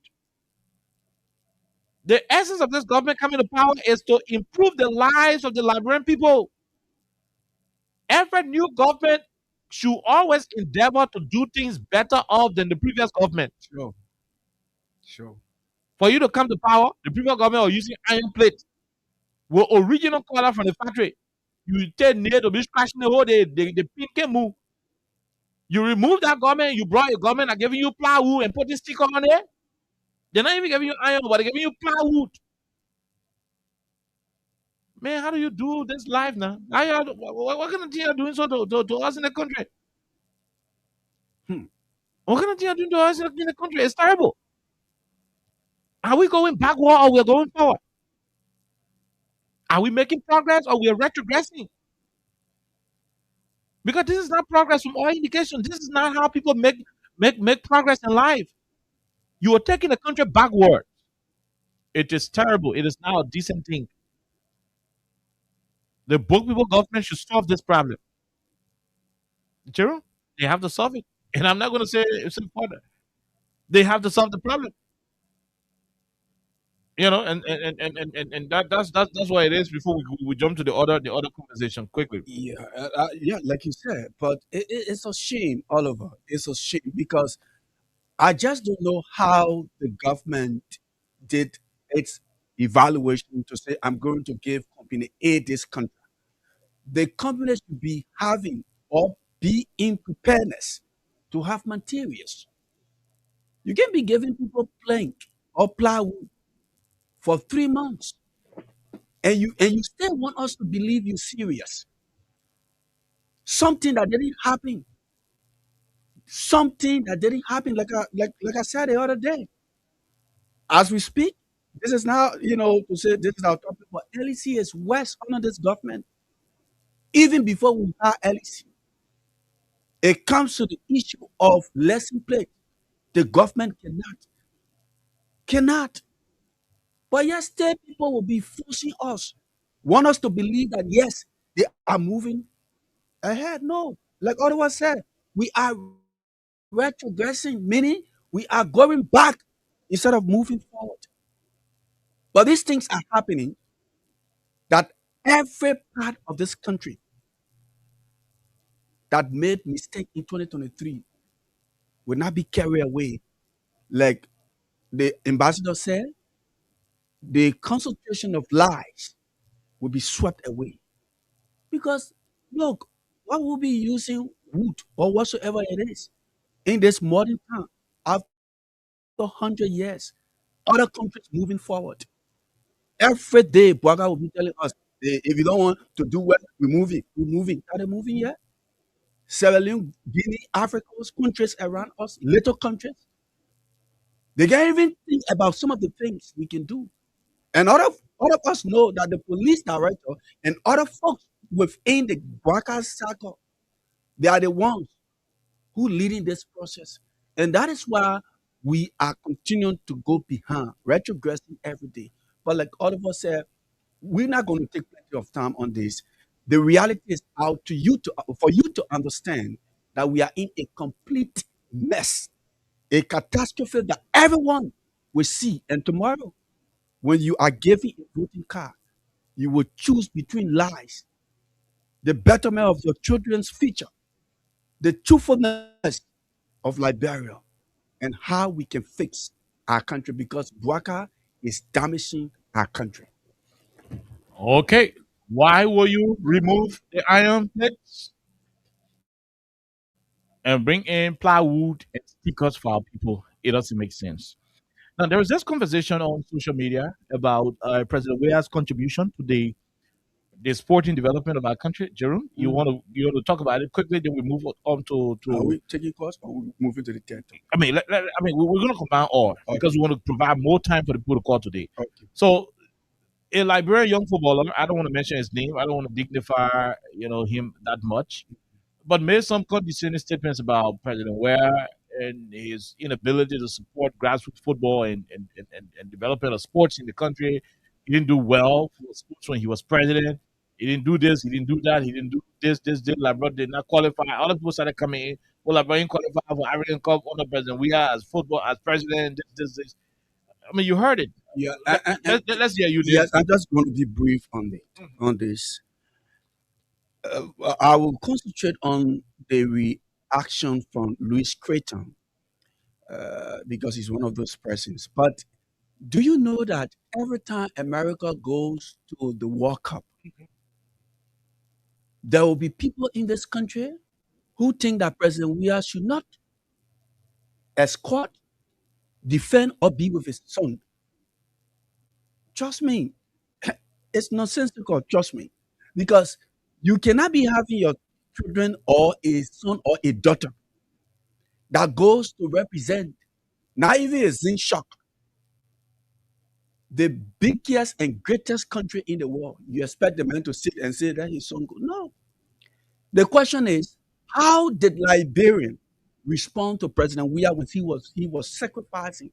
The essence of this government coming to power is to improve the lives of the Liberian people. Every new government should always endeavor to do things better off than the previous government. Sure. For you to come to power, the previous government was using iron plate with original color from the factory. You take near to be scratching the hole, the pin can move. You remove that government, you brought a government that giving you plywood and put this sticker on it. They're not even giving you iron, but they're giving you plywood. Man, how do you do this life now? What kind of thing are doing so to us in the country? What kind of thing are doing to us in the country? It's terrible. Are we going backward or we're going forward? Are we making progress or we're retrogressing? Because this is not progress from all indications. This is not how people make progress in life. You are taking the country backward. It is terrible. It is not a decent thing. The Book People government should solve this problem. Jerome, they have to solve it. And I'm not going to say it's important. They have to solve the problem. You know, and that's what it is. Before we jump to the other conversation quickly. Yeah, like you said, but it's a shame, Oliver. It's a shame because I just don't know how the government did its evaluation to say, I'm going to give company A this contract. The company should be having or be in preparedness to have materials. You can be giving people plank or plywood for 3 months, and you still want us to believe you serious. Something that didn't happen. Something that didn't happen, like I said the other day. As we speak, this is now, to say this is our topic, but LEC is west under this government. Even before we had LEC, it comes to the issue of lesson plate. The government cannot. But yes, still people will be forcing us, want us to believe that yes, they are moving ahead. No, like Ottawa said, we are retrogressing, meaning we are going back instead of moving forward. But these things are happening that every part of this country that made mistake in 2023 will not be carried away. Like the ambassador said, the concentration of lies will be swept away. Because look, what will be using wood or whatsoever it is in this modern time after 100 years, other countries moving forward. Every day, Boaga will be telling us, if you don't want to do well, we're moving. We're moving. Are they moving yet? Sierra Leone, Guinea, Africa's countries around us, little countries. They can't even think about some of the things we can do. And all of us know that the police director and other folks within the broadcast circle, they are the ones who leading this process. And that is why we are continuing to go behind, retrogressing every day. But like all of us said, we're not going to take plenty of time on this. The reality is out to you to for you to understand that we are in a complete mess, a catastrophe that everyone will see. And tomorrow, when you are giving a voting card, you will choose between lies, the betterment of your children's future, the truthfulness of Liberia, and how we can fix our country because Bwaka is damaging our country. Okay. Why will you remove the iron plates and bring in plywood and stickers for our people? It doesn't make sense. Now, there was this conversation on social media about President Weah's contribution to the sporting development of our country. Jerome, you want to talk about it quickly? Then we move on to. Are we taking course or we moving to the 10th? I mean, we're going to combine all because we want to provide more time for the people to call today. Okay. So, a Liberian young footballer, I don't want to mention his name. I don't want to dignify, him that much, but made some condescending statements about President Weah and his inability to support grassroots football and development of sports in the country. He didn't do well for sports when he was president. He didn't do this. He didn't do that. He didn't do this. Liberia did not qualify. Other people started coming in. Well, Liberia qualified for African Cup under President Weah as football as president. This. I mean, you heard it. Yeah, Let's hear you. Yes, I'm just going to be brief on this. I will concentrate on the reaction from Louis Creighton because he's one of those persons. But do you know that every time America goes to the World Cup, there will be people in this country who think that President Weah should not escort, defend, or be with his son. Trust me, it's nonsensical. Trust me, because you cannot be having your children or a son or a daughter that goes to represent, not even a zinc shock, the biggest and greatest country in the world. You expect the man to sit and say that his son go? No. The question is, how did Liberian respond to President Weah when he was sacrificing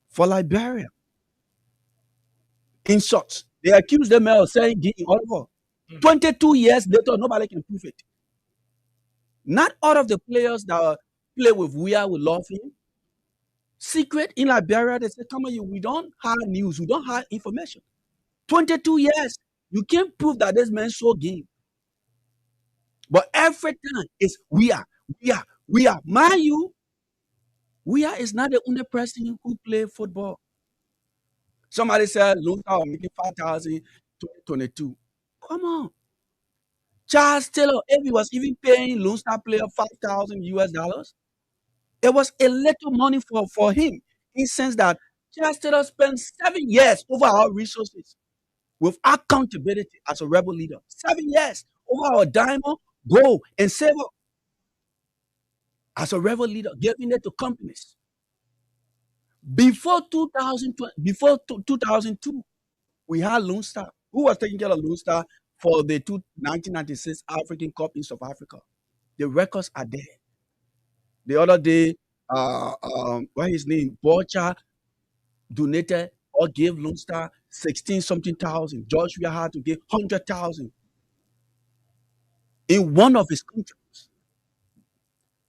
for Liberia? In short, they accused the man of saying giving Oliver. 22 years later, nobody can prove it. Not all of the players that play with Weah will love him. Secret in Liberia, they say, come on, we don't have news, we don't have information. 22 years, you can't prove that this man saw game. But every time it's we are. Mind you, is not the only person who play football. Somebody said Lone Star making 5,000 2022. Come on. Charles Taylor, if he was even paying Lone Star player $5,000, it was a little money for him. In the sense that Charles Taylor spent 7 years over our resources with accountability as a rebel leader. 7 years over our diamond, gold, and silver as a rebel leader, giving it to companies. Before 2002, we had Lone Star. Who was taking care of Lone Star for the 1996 African Cup in South Africa? The records are there. The other day, what his name? Borcha donated or gave Lone Star 16 something thousand. Joshua had to give 100,000 in one of his contracts.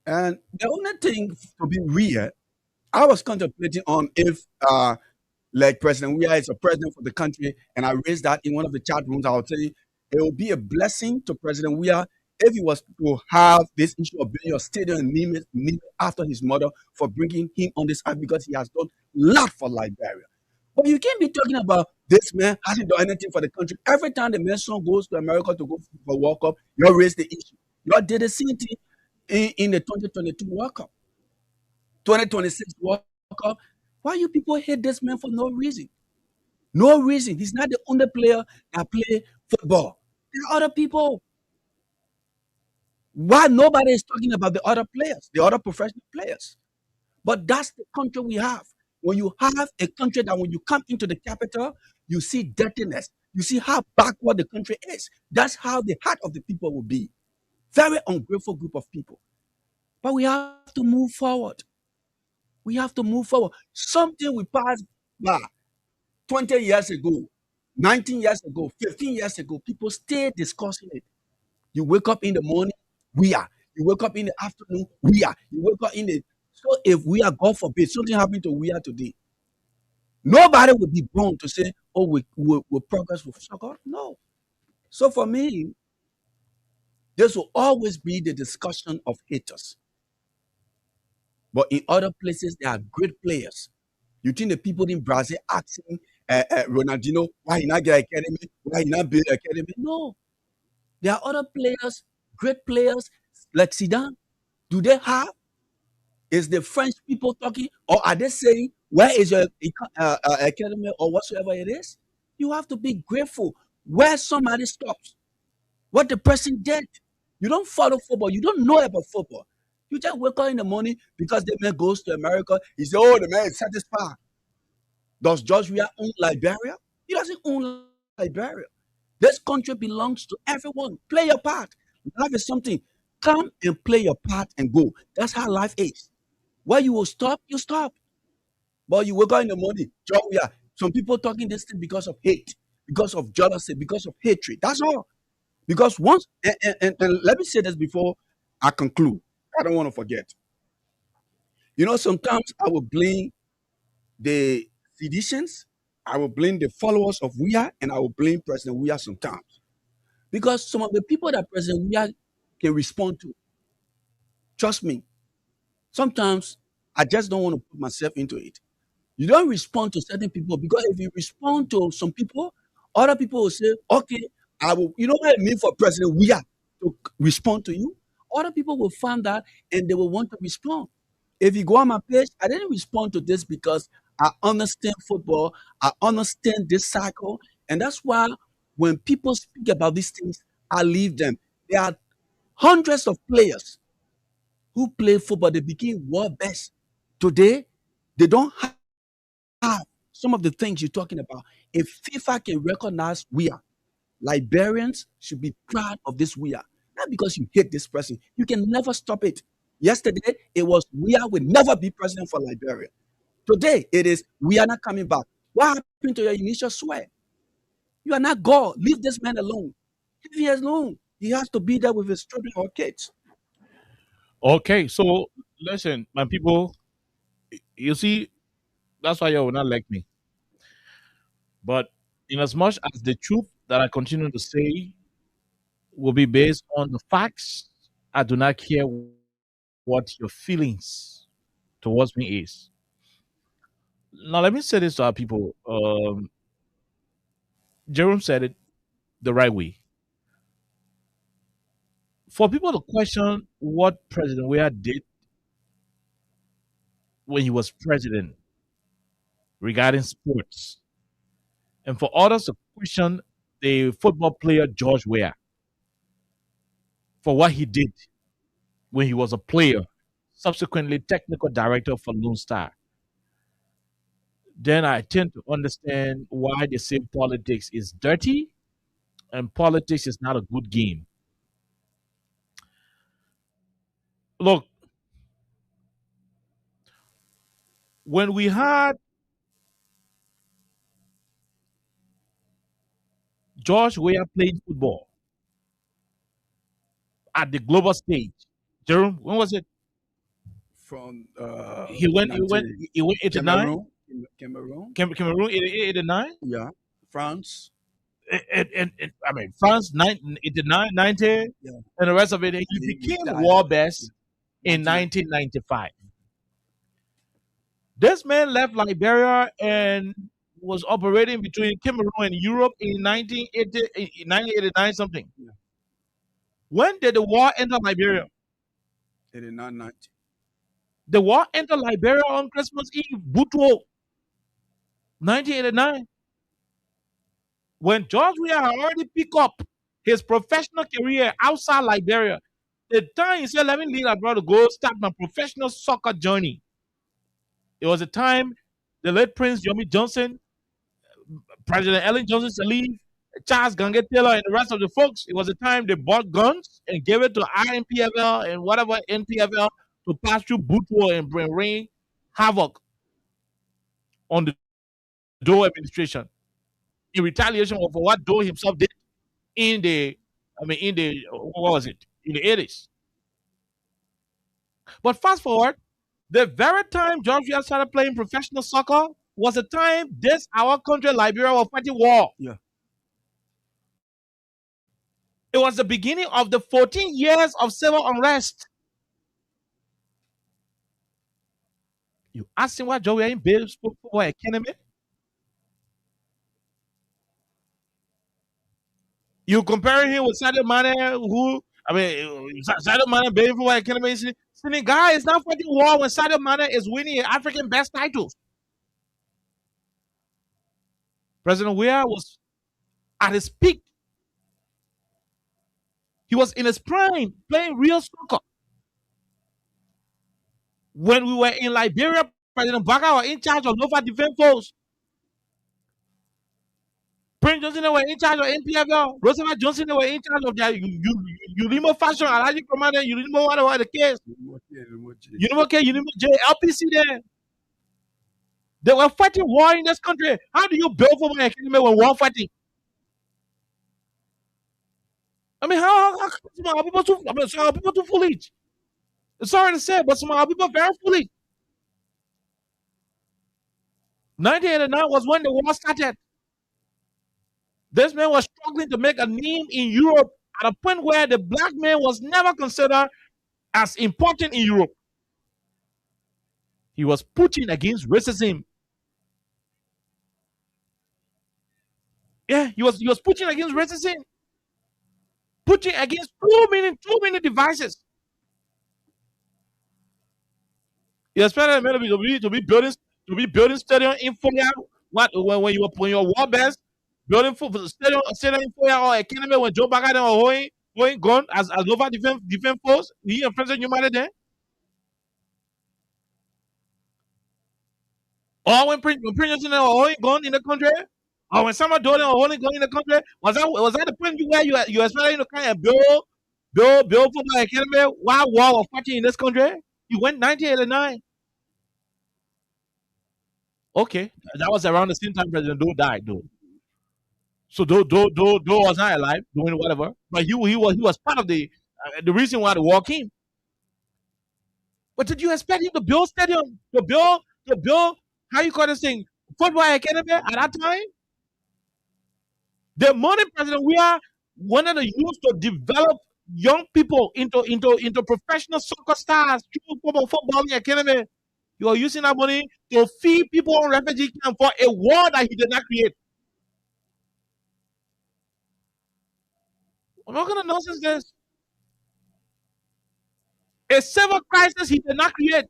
And the only thing to be real, I was contemplating on if like President Weah is a president for the country, and I raised that in one of the chat rooms. I was saying it would be a blessing to President Weah if he was to have this issue of building a stadium named after his mother for bringing him on this earth, because he has done a lot for Liberia. But you can't be talking about this man hasn't done anything for the country. Every time the man's son goes to America to go for World Cup, you raise the issue. You did the same thing in the 2022 World Cup, 2026 World Cup. Why you people hate this man for no reason? No reason. He's not the only player that play football. There are other people. Why nobody is talking about the other players, the other professional players? But that's the country we have. When you have a country that when you come into the capital, you see dirtiness. You see how backward the country is. That's how the heart of the people will be. Very ungrateful group of people. But we have to move forward. We have to move forward. Something we passed by 20 years ago, 19 years ago, 15 years ago, people still discussing it. You wake up in the morning, we are. You wake up in the afternoon, we are. You wake up in the... So if we are, God forbid, something happened to we are today, nobody would be born to say, oh, we progress with soccer. No. So for me, this will always be the discussion of haters. But in other places, there are great players. You think the people in Brazil asking Ronaldinho, why he not get academy? Why he not build academy? No. There are other players, great players, like Zidane. Do they have? Is the French people talking? Or are they saying, where is your academy or whatsoever it is? You have to be grateful where somebody stops. What the person did. You don't follow football. You don't know about football. You just wake up in the morning because the man goes to America. He says, oh, the man is satisfied. Does Joshua own Liberia? He doesn't own Liberia. This country belongs to everyone. Play your part. Life is something. Come and play your part and go. That's how life is. Where you will stop, you stop. But you wake up in the morning. Joshua, some people talking this thing because of hate, because of jealousy, because of hatred. That's all. Because once, and let me say this before I conclude. I don't want to forget. You know, sometimes I will blame the seditions, I will blame the followers of Weah, and I will blame President Weah sometimes. Because some of the people that President Weah can respond to, trust me, sometimes I just don't want to put myself into it. You don't respond to certain people because if you respond to some people, other people will say, okay, I will, you know what I mean for President Weah to respond to you? Other people will find that and they will want to respond. If you go on my page, I didn't respond to this because I understand football, I understand this cycle, and that's why when people speak about these things, I leave them. There are hundreds of players who play football, they became world best. Today, they don't have some of the things you're talking about. If FIFA can recognize Weah, Liberians should be proud of this Weah. Not because you hate this person. You can never stop it. Yesterday, it was Weah will never be president for Liberia. Today, it is we are not coming back. What happened to your initial swear? You are not God. Leave this man alone. Leave him alone. He has to be there with his children or kids. Okay, so listen, my people, You see, that's why you will not like me. But in as much as the truth that I continue to say will be based on the facts, I do not care what your feelings towards me is. Now, let me say this to our people. Jerome said it the right way. For people to question what President Weah did when he was president regarding sports, and for others to question the football player George Weah for what he did when he was a player, subsequently technical director for Lone Star, then I tend to understand why they say politics is dirty and politics is not a good game. Look, when we had George Weah playing football at the global stage, Jerome, when was it? From He went 89? Cameroon, 89? yeah, France, And I mean, France 89, 90, yeah, and the rest of it. He he became retired. world best in 1990. 1995. This man left Liberia and was operating between Cameroon and Europe in 1989 something. Yeah. When did the war enter Liberia? 89, 90. The war entered Liberia on Christmas Eve, Butuo, 1989. When George Weah had already picked up his professional career outside Liberia, the time he said, let me leave abroad to go start my professional soccer journey. It was a time the late Prince Yomi Johnson, President Ellen Johnson Sirleaf, Charles Gange Taylor, and the rest of the folks, it was a time they bought guns and gave it to INPFL and whatever NPFL to pass through Butuo and bring havoc on the Doe administration in retaliation for what Doe himself did in the what was it? In the 80s. But fast forward, the very time George Weah started playing professional soccer was the time our country, Liberia, was fighting war. Yeah. It was the beginning of the 14 years of civil unrest. You ask him why George Weah ain't built for economy? You comparing him with Sadio Mane, Sadio Mane being for economy. Senegal is not fighting war when Sadio Mane is winning African best titles. President Weah was at his peak. He was in his prime playing real soccer. When we were in Liberia, President Baga was in charge of Nova Defense Force. Prince Johnson were in charge of NPFL. Roosevelt Johnson were in charge of their Ulimo Fashion, Alaji Commander, Ulimo whatever the case. Ulimo K, Ulimo J, LPC there. They were fighting war in this country. How do you build for my economy when war fighting? I mean, how some are people too foolish? Sorry to say, but some are people very foolish. 1989 was when the war started. This man was struggling to make a name in Europe at a point where the black man was never considered as important in Europe. He was pushing against racism. Yeah, he was pushing against racism. Pushing against too many devices. He expected men to be building stadium in Foya. When you were war best, building for the stadium in Foya or economy when Joe Baga was going gun as Nova Defense Force. He and President Yumade then. Or when Prince Johnson was holding gun in the country, or when Samuel Dolan was holding gun in the country, was that the point where you expected to kind of build football academy while war was fighting in this country? You went 1989. Okay, that was around the same time President Doe died, though. So Doe was not alive doing whatever, but he was part of the reason why the war came. But did you expect him to build stadium, to build to build, how you call this thing, football academy at that time. The money President we are wanted to use to develop young people into professional soccer stars through football academy. You are using that money to feed people on refugee camp for a war that he did not create. What kind of nonsense this? A civil crisis he did not create.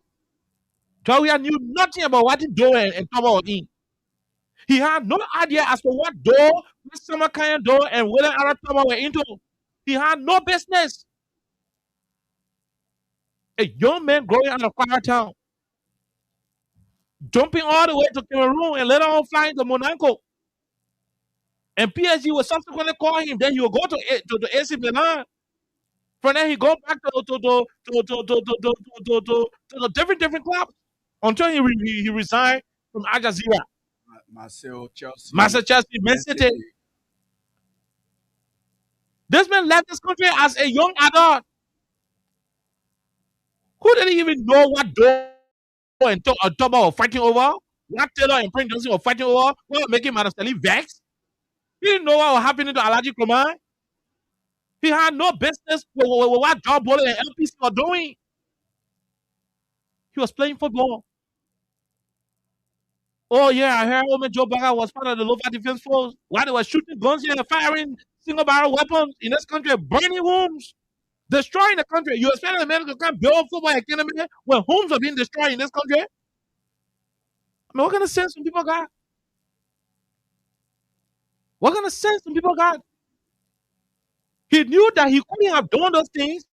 Jawia knew nothing about what he doing and talk about him. He had no idea as to what door, what summer kind of door, and whether Arab Tama were into. He had no business. A young man growing out of Kwara Town, jumping all the way to Cameroon and later on flying to Monaco. And PSG will subsequently call him. Then he will go to the AC Milan. From there, he go back to the different clubs until he resigned from Al Jazeera. Marcel, Chelsea. Marcel, Chelsea, Man City. This man left this country as a young adult. Who didn't even know what door and Toba were fighting over? What Taylor and Prince Johnson were fighting over? What making Madastali vex? He didn't know what was happening to Alaji Kumar. He had no business with what John Bowler and LPC were doing. He was playing football. Oh, yeah, I heard Omen Joe Baga was part of the local defense force. While they were shooting guns here and firing single barrel weapons in this country, burning homes, destroying the country. You expect America to come build football academy when homes are being destroyed in this country? I mean, what kind of sense some people got? What kind of sense some people got? He knew that he couldn't have done those things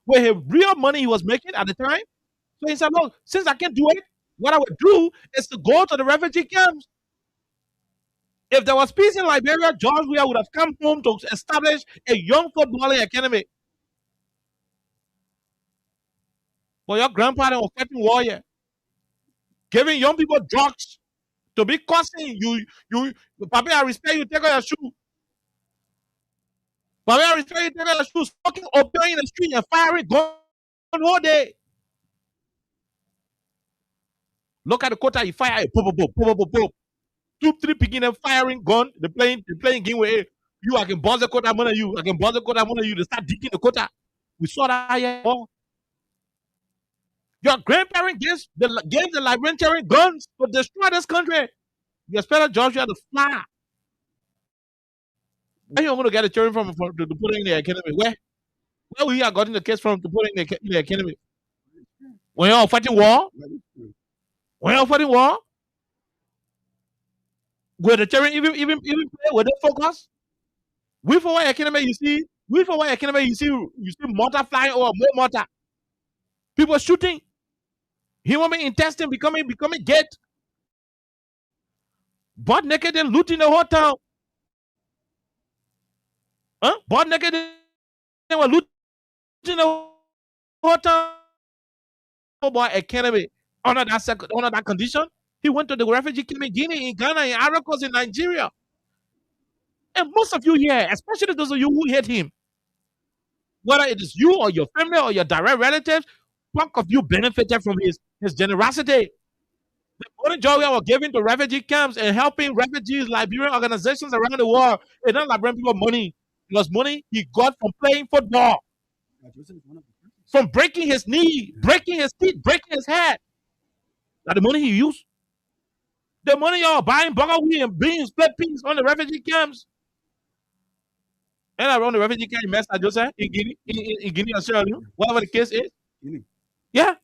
with his real money he was making at the time. So he said, look, since I can't do it, what I would do is to go to the refugee camps. If there was peace in Liberia, George Weah would have come home to establish a young footballing academy. But your grandfather was fighting warrior, giving young people drugs to be cussing you. Papi, I respect you, take off your shoe. Papi, I respect you, take off your shoes, fucking open in the street and firing gun all day. Look at the quota he fire, pop. 2-3 picking and firing gun. They playing game with you. I can bounce the quota, one of you. I can bounce the quota, one of you. They start digging the quota. We saw that here. Your grandparents gave the Liberian guns to destroy this country. You expect Georgia to fly. Where you going to get the children from to put in the academy? Where we are getting the case from to put in the academy? When you're fighting war? When you're fighting war? Where the children even play, where they focus? We for what academy you see mortar flying over more mortar. People shooting. Human intestine becoming gate. Butt naked and looting the hotel. Huh? Butt naked and were looting the hotel. Boy, academy under that condition. He went to the refugee camp in Guinea, in Ghana, in Ivory Coast, in Nigeria. And most of you here, especially those of you who hate him, whether it is you or your family or your direct relatives, part of you benefited from his generosity. The money Joey was giving to refugee camps and helping refugees, Liberian organizations around the world, it's not Liberian people money. It was money he got from playing football, from breaking his knee, breaking his teeth, breaking his head. That's the money he used. The money y'all buying burger wheat and beans, split peas on the refugee camps. And around the refugee camp in Mesa Joseph, in Guinea or Sierra Leone, whatever the case is. Yeah.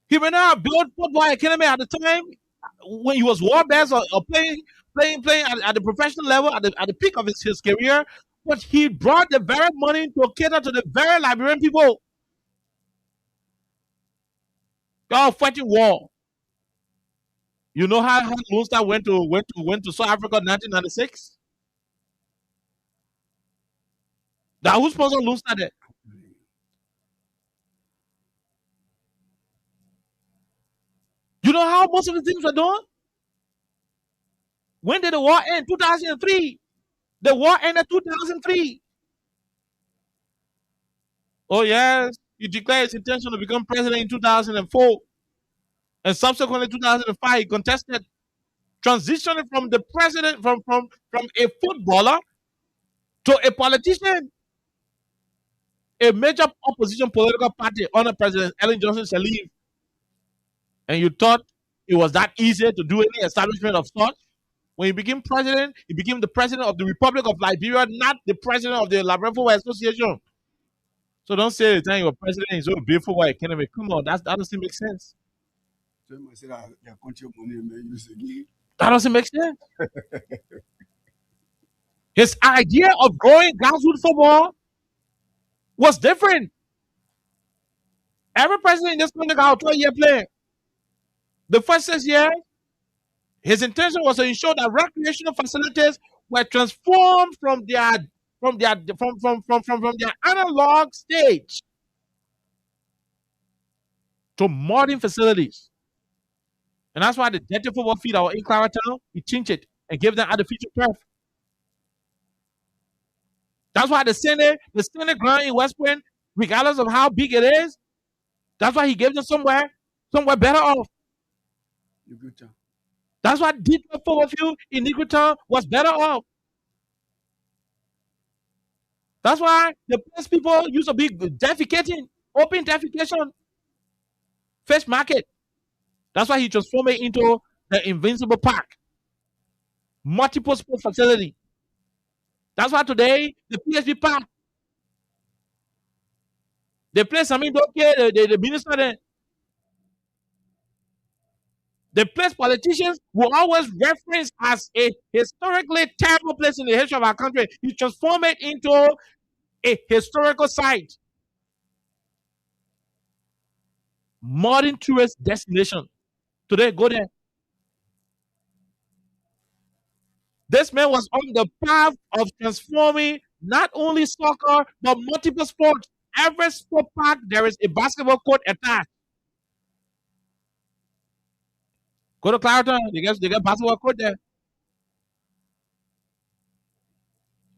He went out and built football academy at the time when he was war best or playing at the professional level at the peak of his career. But he brought the very money to cater to the very Liberian people. They are fighting war. You know how Lone Star went to South Africa in 1996? That who sponsored Lone Star there? You know how most of the things were done? When did the war end? 2003. The war ended 2003. Oh yes, he declared his intention to become president in 2004. And subsequently, 2005, he contested, transitioning from the president, from a footballer to a politician. A major opposition political party under President Ellen Johnson Sirleaf. And you thought it was that easy to do any establishment of such? When he became president, he became the president of the Republic of Liberia, not the president of the Liberian Football Association. So don't say the time you were president is so big football economy. Come on, that doesn't make sense. That doesn't make sense. His idea of growing grassroots football was different. Every president in this country got a 12-year plan. The first 6 years, his intention was to ensure that recreational facilities were transformed from their analog stage to modern facilities. And that's why the dirty football field that were in Clara Town, he changed it and gave them artificial turf. That's why the Senate ground in West Point, regardless of how big it is, that's why he gave them somewhere better off. That's why Deep football field in Nigutan was better off. That's why the place people used to be defecating, open defecation, fish market. That's why he transformed it into the Invincible Park, multiple sports facility. That's why today the PSP Park, the place the minister there, the place politicians will always reference as a historically terrible place in the history of our country. He transformed it into a historical site, modern tourist destination. Today, go there. This man was on the path of transforming not only soccer, but multiple sports. Every sport park, there is a basketball court attached. Go to Clarendon, they get basketball court there.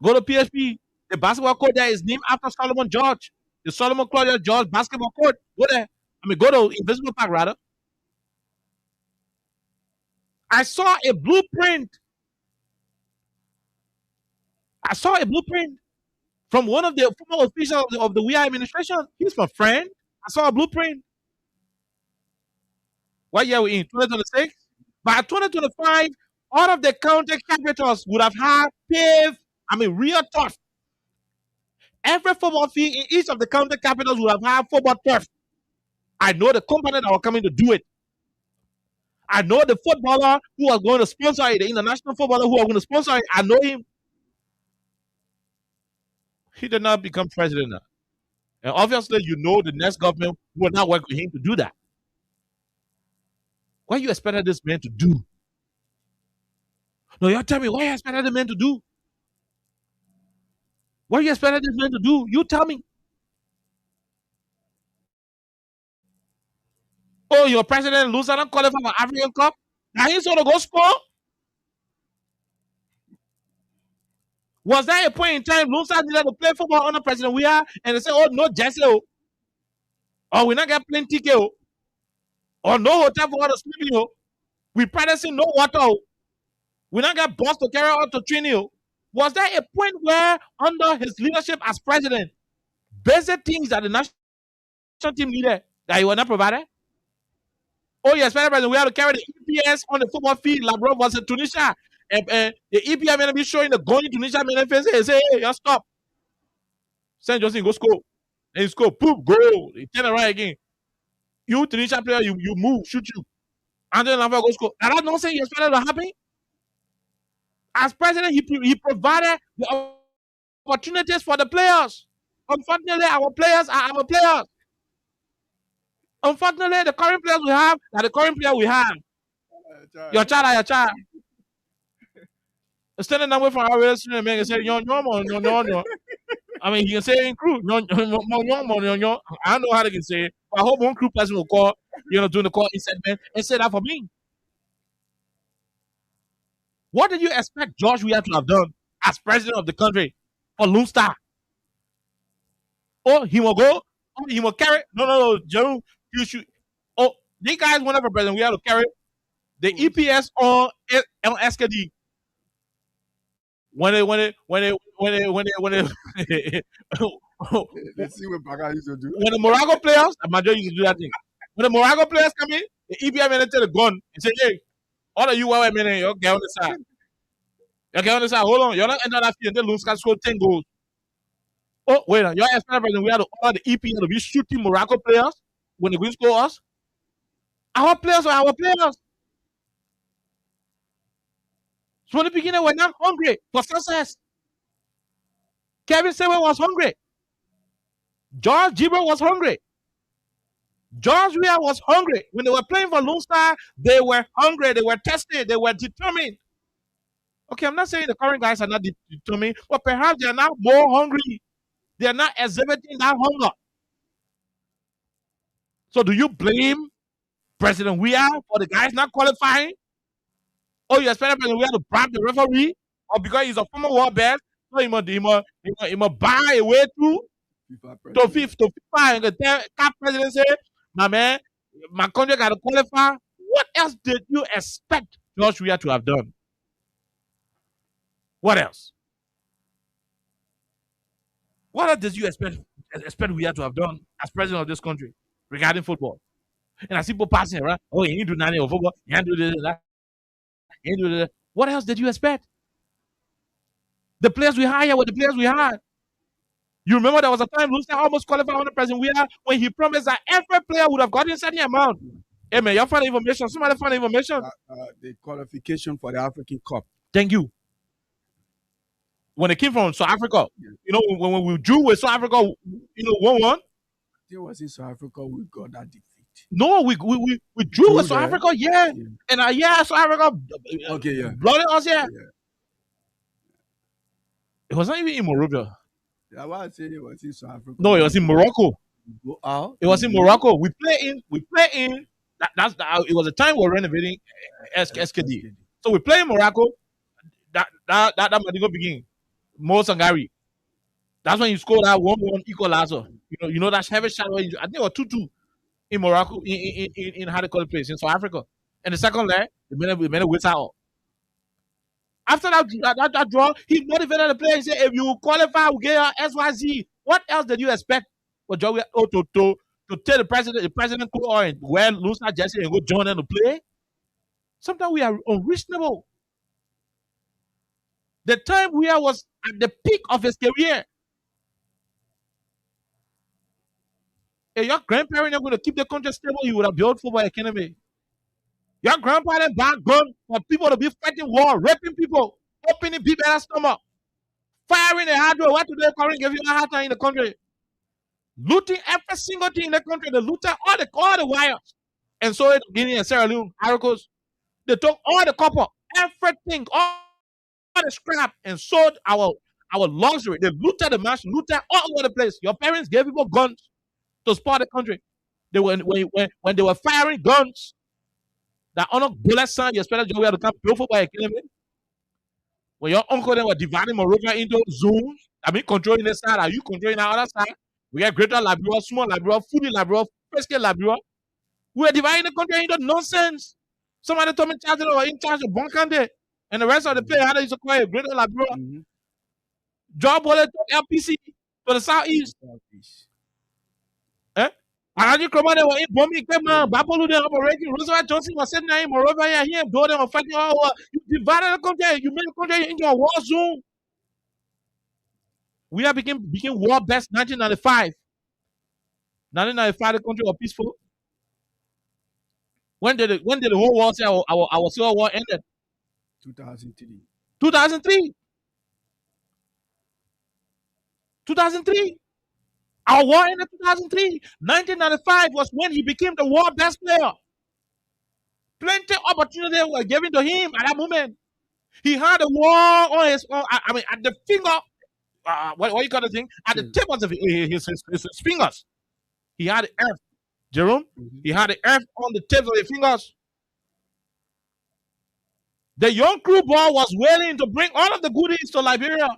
Go to PSP, the basketball court there is named after Solomon George. The Solomon Claudia George basketball court. Go there. Go to Invisible Park, rather. I saw a blueprint. From one of the former officials of the WIA administration. He's my friend. I saw a blueprint. What year are we in? 2026? By 2025, all of the county capitals would have had paved, real turf. Every football field in each of the county capitals would have had football turf. I know the company that were coming to do it. I know the footballer who was going to sponsor it, the international footballer who was going to sponsor it. I know him. He did not become president now. And obviously, you know the next government will not work with him to do that. What you expected this man to do? No, you tell me what you expected the man to do. What you expected this man to do? You tell me. Oh, your president lose and qualify for African Cup? Now he's going to go score? Was there a point in time Lunsa needed to play football under President Weah and they say, oh, no Jesse, or we not get plenty ticket, or no hotel for us to sleep, we practicing no water, we not get bus to carry out to train. Was there a point where under his leadership as president, basic things that the national team needed that he was not provided? Oh yes, President, we have to carry the EPS on the football field. Labrouk was in Tunisia. The EPS may be showing the going to Tunisia manifest. Say, hey, you stop. Saint Johnson go score. And he score, poop, goal. He turn around again. You Tunisia player, you move, shoot you. And then Lava go score. And that nonsense you expected to happen? As president, he provided the opportunities for the players. Unfortunately, our players are our players. Unfortunately, the current players we have are the current player we have. Your child are your child. Standing away from our relationship, man, and say, no. He can say in crew, no. I don't know how they can say it. But I hope one crew person will call, doing the call segment and say that for me. What did you expect George Weah to have done as president of the country for Lone Star? Oh, he will go? Oh, he will carry? No, Joe. You should. Oh, these guys went for president. We have to carry the EPS on SKD. When they Let's see what Baga used to do. when the Morocco players, the majority used to do that thing. When the Morocco players come in, the EPM man take the gun and say, "Hey, all of you white men, you get on the side. You get on the side. Hold on, you're not enter that field. They lose, can score 10 goals. Oh wait, your president, we have to order the EPM to be shooting Morocco players when the Greens score us. Our players are our players. So in the beginning, we're not hungry for success. Kevin Sewell was hungry. George Gibber was hungry. George Weah was hungry. When they were playing for Lone Star, they were hungry. They were tested. They were determined. Okay, I'm not saying the current guys are not determined, but perhaps they are now more hungry. They are not exhibiting that hunger. So do you blame President Weah for the guys not qualifying? Or you expect President Weah to bribe the referee? Or because he's a former world best, so he must buy a way through to FIFA and the cap president say, my man, my country got to qualify. What else did you expect George Weah to have done? What else? What else did you expect Weah to have done as president of this country regarding football? And I see people passing around, oh, he didn't do nothing of football, he didn't do this, that. He didn't do that. What else did you expect? The players we hired were the players we had. You remember there was a time Lucia almost qualified under President Weah when he promised that every player would have gotten a certain amount. Hey man, y'all find information. Somebody find information. The qualification for the African Cup. Thank you. When they came from South Africa, you know, when we drew with South Africa, 1-1. It was in South Africa we got that defeat. No, we drew with South Africa, yeah. And South Africa blooded us, yeah. It was not even in Monrovia. That's why I said it was in South Africa. No, it was in Morocco. Go out. It was in Morocco. We play in. It was a time we were renovating SKD. So we play in Morocco. That Madigo begin. Mo Sangari. That's when you scored that 1-1 equalizer. You know that heavy shot. I think it was 2-2 in Morocco in how they call the place in South Africa. And the second leg, we made a whistle. After that draw, he motivated the players. He said, if you qualify, we'll get your SYZ. What else did you expect for Joe to tell the president go on and wear Lucia jersey and go join them to play? Sometimes we are unreasonable. The time Weah was at the peak of his career. If your grandparents are going to keep the country stable, you would have built football academy. Your grandparents back gun for people to be fighting war, raping people, opening people's stomach, firing a hard way. What do they call it? Give you a hard time in the country. Looting every single thing in the country. They looted all the wires. And so in Guinea and Sierra Leone, Arcos, they took all the copper, everything, all the scrap, and sold our luxury. They looted the match, looted all over the place. Your parents gave people guns to spoil the country. They were when they were firing guns. That honor bullet son, you expected Joe to come pro football academy. When your uncle then were dividing Monrovia into zones, controlling this side, are you controlling the other side? We have Greater Liberia, Small Liberia, Fully Liberia, Presque Liberia. We were dividing the country into nonsense. Somebody told me they were in charge of Bonkande, and the rest of the players had to acquire Greater Liberia. Job Bullet took LPC to the southeast. Alaji Kroma, they were in bombing, Babolu, they operating. Roosevelt Johnson was sitting there in Monrovia here, though they were fighting all over. You divided the country, you made the country into a war zone. We have became war best 1995. 1995, the country was peaceful. When did the whole war say our civil war ended? 2003. 2003. 2003. Our war ended 2003. 1995 was when he became the world best player. Plenty of opportunity were given to him at that moment. He had a war on his, at the finger, what you call the thing? At the tip of his fingers. He had the earth. Jerome, he had the earth on the tips of his fingers. The young crew boy was willing to bring all of the goodies to Liberia.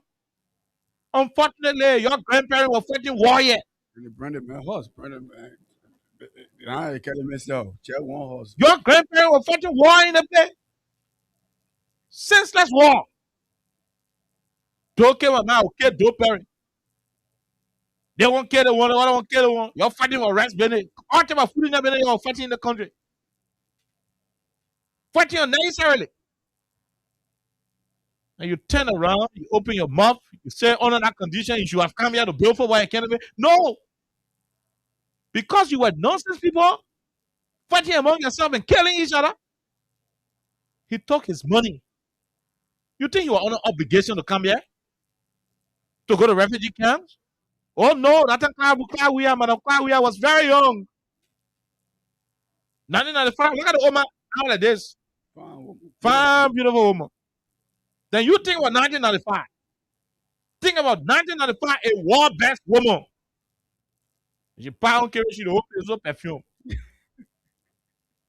Unfortunately, your grandparents were fighting war yet. And the Brandon man horse, Brandon man. I can't myself. Check one horse. Your grandparents were fighting war in the place. Senseless war. Don't care what now, okay, don't parent. They won't kill the one, the other won't kill the one. You're fighting for rest, Benny. All time of food in the Benny, you're fighting in the country. Fighting unnecessarily. And you turn around, you open your mouth, you say, under that condition, you should have come here to build for why you can't be. No. Because you were nonsense people fighting among yourselves and killing each other. He took his money. You think you were under obligation to come here? To go to refugee camps? Oh no, that Klawia, Madam Klawia was very young. 1995, look at the woman out of this. Fine, beautiful woman. Then you think about 1995. Think about 1995, a war best woman. She pound carry she the whole perfume.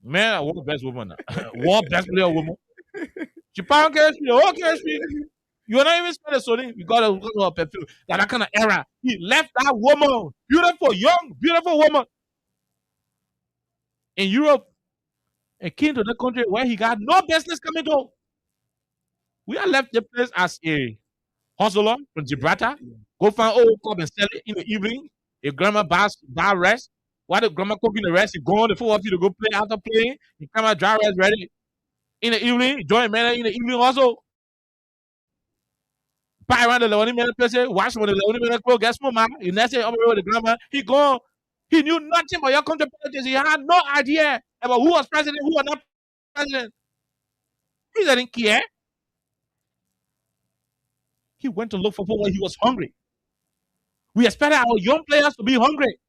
Man, a war best woman. War best player woman. She pound carry she the whole carry. You're not even spending Sony. You got a perfume. That kind of era. He left that woman, beautiful, young, beautiful woman, in Europe, and came to the country where he got no business coming to. We are left the place as a hustler from Gibraltar. Go find old club and sell it in the evening. If grandma bar rest, while the grandma cooking the rest, he go on the phone you to go play after playing. He come out dry rest ready. In the evening, join man in the evening also. Buy around the lonely man place, watch when the lonely man clothes, get small mama. You never say, I'm with the grandma. He gone. He knew nothing about your country politics. He had no idea about who was president, who was not president. He didn't care. He went to look for football. He was hungry. We expected our young players to be hungry.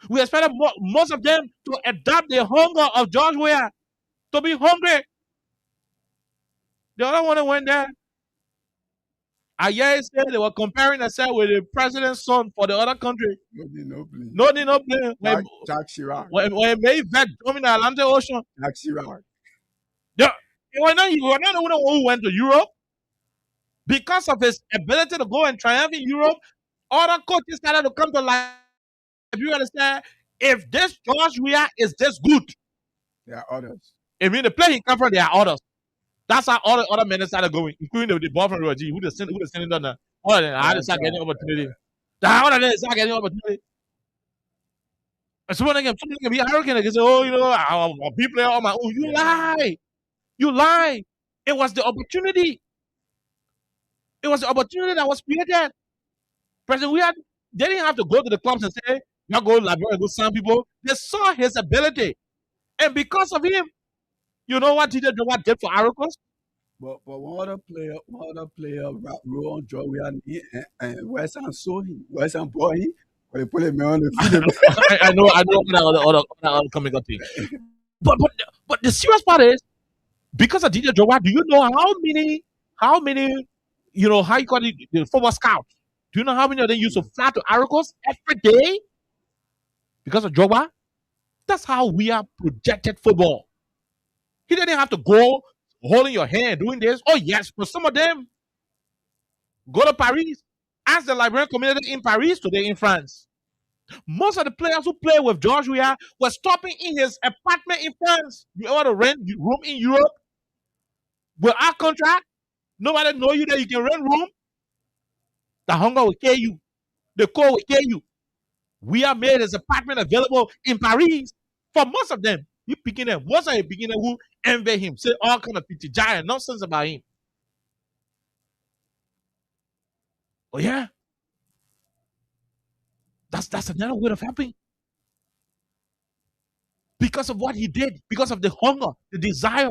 We expected most of them to adapt the hunger of George Weah, to be hungry. The other one that went there, Aya said they were comparing themselves with the president's son for the other country. No blame. Jacques Chirac. When they vet dominate the Atlantic Ocean. Jacques Chirac. You were not the one who went to Europe. Because of his ability to go and triumph in Europe, other coaches started to come to life. You understand? If this George Weah is this good, there are others. I mean, the play he come from, there are others. That's how all the other men started going, including the ball from Roger, who the sending down there. All of them, I had to start getting opportunity. All of them start getting opportunity. And someone can be arrogant and say, oh, you know, I'll be player on my own. You lie. You lie. It was the opportunity. It was the opportunity that was created. President Weah, they didn't have to go to the clubs and say, you go to Liberia and go sign people. They saw his ability. And because of him, you know what DJ Drogba did for Arcos? But one other player, role on George Weah and West Ham saw him. West Ham bought him. But they put him on the field. I know that other coming up thing. But the serious part is, because of DJ Drogba, do you know how many, you know, how you call it, the football scouts? Do you know how many of them used to fly to Arcos every day? Because of Drogba? That's how we are projected football. He didn't have to go holding your hand doing this. Oh, yes, but some of them go to Paris. Ask the Liberian community in Paris today in France. Most of the players who play with George Weah were stopping in his apartment in France. You ever to rent room in Europe? With our contract, nobody know you that you can rent room. The hunger will kill you. The cold will kill you. Weah made his apartment available in Paris for most of them. You picking them. Most of the beginner who envy him, say all kind of pity giant nonsense about him. Oh yeah, that's another way of helping. Because of what he did, because of the hunger, the desire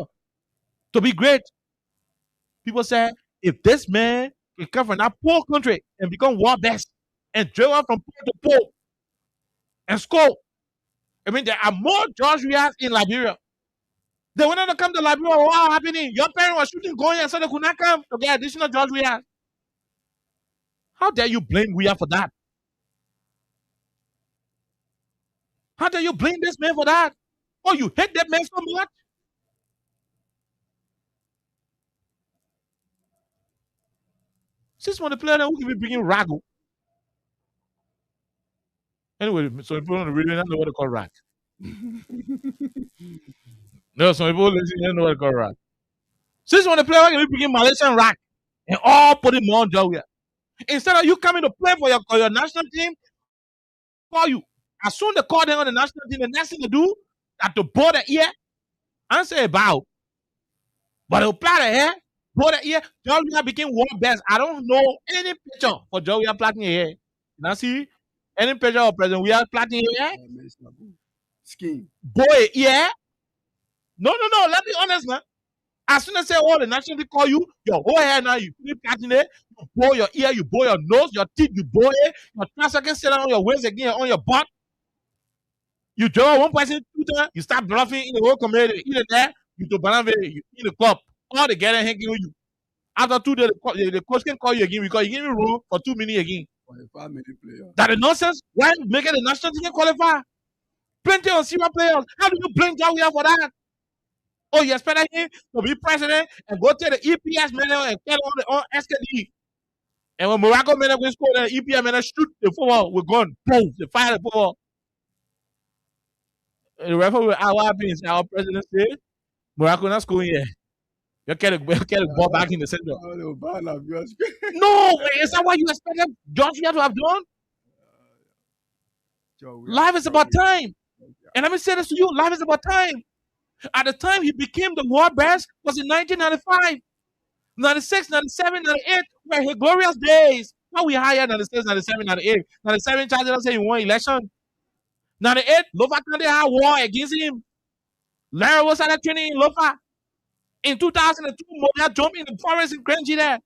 to be great. People say, if this man can come from that poor country and become world best and travel from pole to pole and score, I mean, there are more George Weahs in Liberia. They wanted to come to Liberia. What was happening? Your parents were shooting Goya, so they could not come to get additional George Weahs. How dare you blame Weah for that? How dare you blame this man for that? Oh, you hate that man so much? Since when the player who can be bringing Rago. Anyway, so if you want to read it, I know what to call rag. No, some people listen, you know what called rack. Since when the player can begin Malaysian rack and all put him on Jawia. Instead of you coming to play for your national team, call you. As soon as they call them on the national team, the next thing they do, at the border ear, and say about. But they'll play the hair, border ear, Jawia became world best. I don't know any picture for Jawia plaiting hair. You now see any picture of President we are plaiting hair? Scheme. Boy, yeah. No. Let's be honest, man. As soon as say, oh, the national team call you, your whole hair now, you keep cutting it, you blow your ear, you blow your nose, your teeth, you blow it, your trousers can sit on your waist again, on your butt. You draw one person, 2 times, you start bluffing in the whole community. Either there, you do banana, you in the club, all together hanging with you. After 2 days, the coach can call you again because you give me room for 2 minutes again. 45-minute player. That is nonsense. Why making the national team qualify? Plenty of senior players. How do you blame Jawia for that? Oh, you expect him to be president and go to the EPS medal and get on SKD. And when Morocco men will score, the EPS men shoot the football, we're gone. Boom, they fire the football. The referee will our beings, our president said, Morocco not scoring yet. You get the ball back in the center. No, is that what you expected Georgia to have done? Life is about time. And let me say this to you, life is about time. At the time he became the world best was in 1995. 96, 97, 98 were his glorious days. How we higher 96, 97, 98. 97 Charles say he won election. 98, Lofa Kande had war against him. Larry was at training in Lofa. In 2002, Moya jumped in the forest in Krenji there.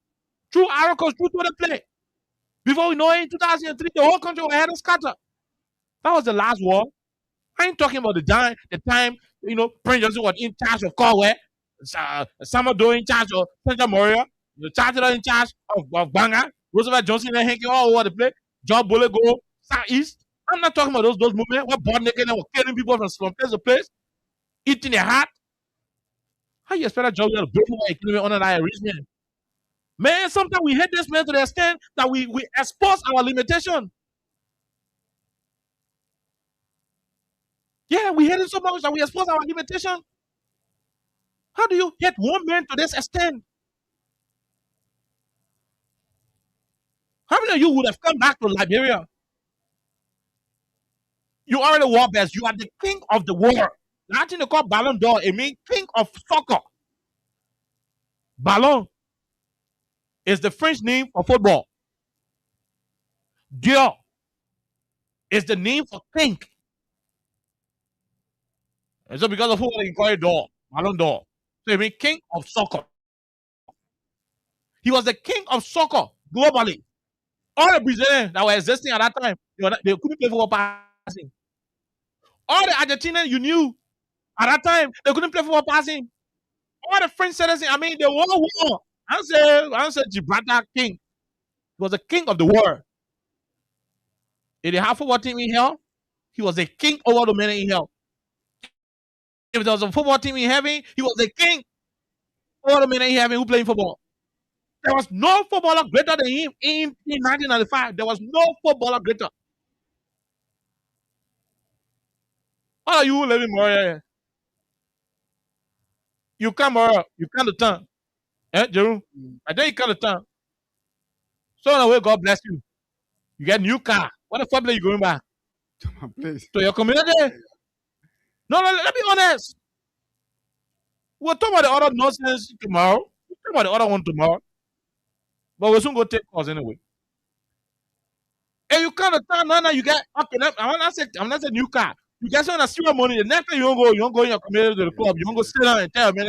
Through Aracos, through to the play. Before we know it, in 2003, the whole country was head of scatter. That was the last war. I ain't talking about the time, Prince Johnson was in charge of Corway, Samodo in charge of Central Moria, the Chancellor in charge of Banga, Roosevelt Johnson and Henry all over the place, John Bullet go southeast. I'm not talking about those movements where born naked and were killing people from place to place, eating their heart. How you expect that job to break away killing under that arrangement? Man, sometimes we hate this man to the extent that we expose our limitation. Yeah, we hate it so much that we expose our limitation. How do you hate one man to this extent? How many of you would have come back to Liberia? You are the world best. You are the king of the world. That thing they call Ballon d'Or. It means king of soccer. Ballon is the French name for football. Dior is the name for king. And so because of football, they call it d'Or, Ballon d'Or. So it means king of soccer. He was the king of soccer globally. All the Brazilians that were existing at that time, they couldn't play football passing. All the Argentinians you knew at that time, they couldn't play football passing. All the French citizens, they were war. I said Gibraltar king. He was the king of the world. If they have football team in hell, he was the king over the men in hell. If there was a football team in heaven, he was the king over the men in heaven who played football. There was no footballer greater than him in 1995. There was no footballer greater. How are you living more? You come more, you come to town. Jerome? I think you come to town. So in a way, God bless you. You get a new car. What the fuck are you going back? To my place. To your community? No, let me be honest. We'll talk about the other nonsense tomorrow. We'll talk about the other one tomorrow. But we'll soon go take calls anyway. And you come to town now, you get, okay, I'm not saying new car. You get some serious money. The next time you don't go in your community to the club. You don't go sit down and tell man,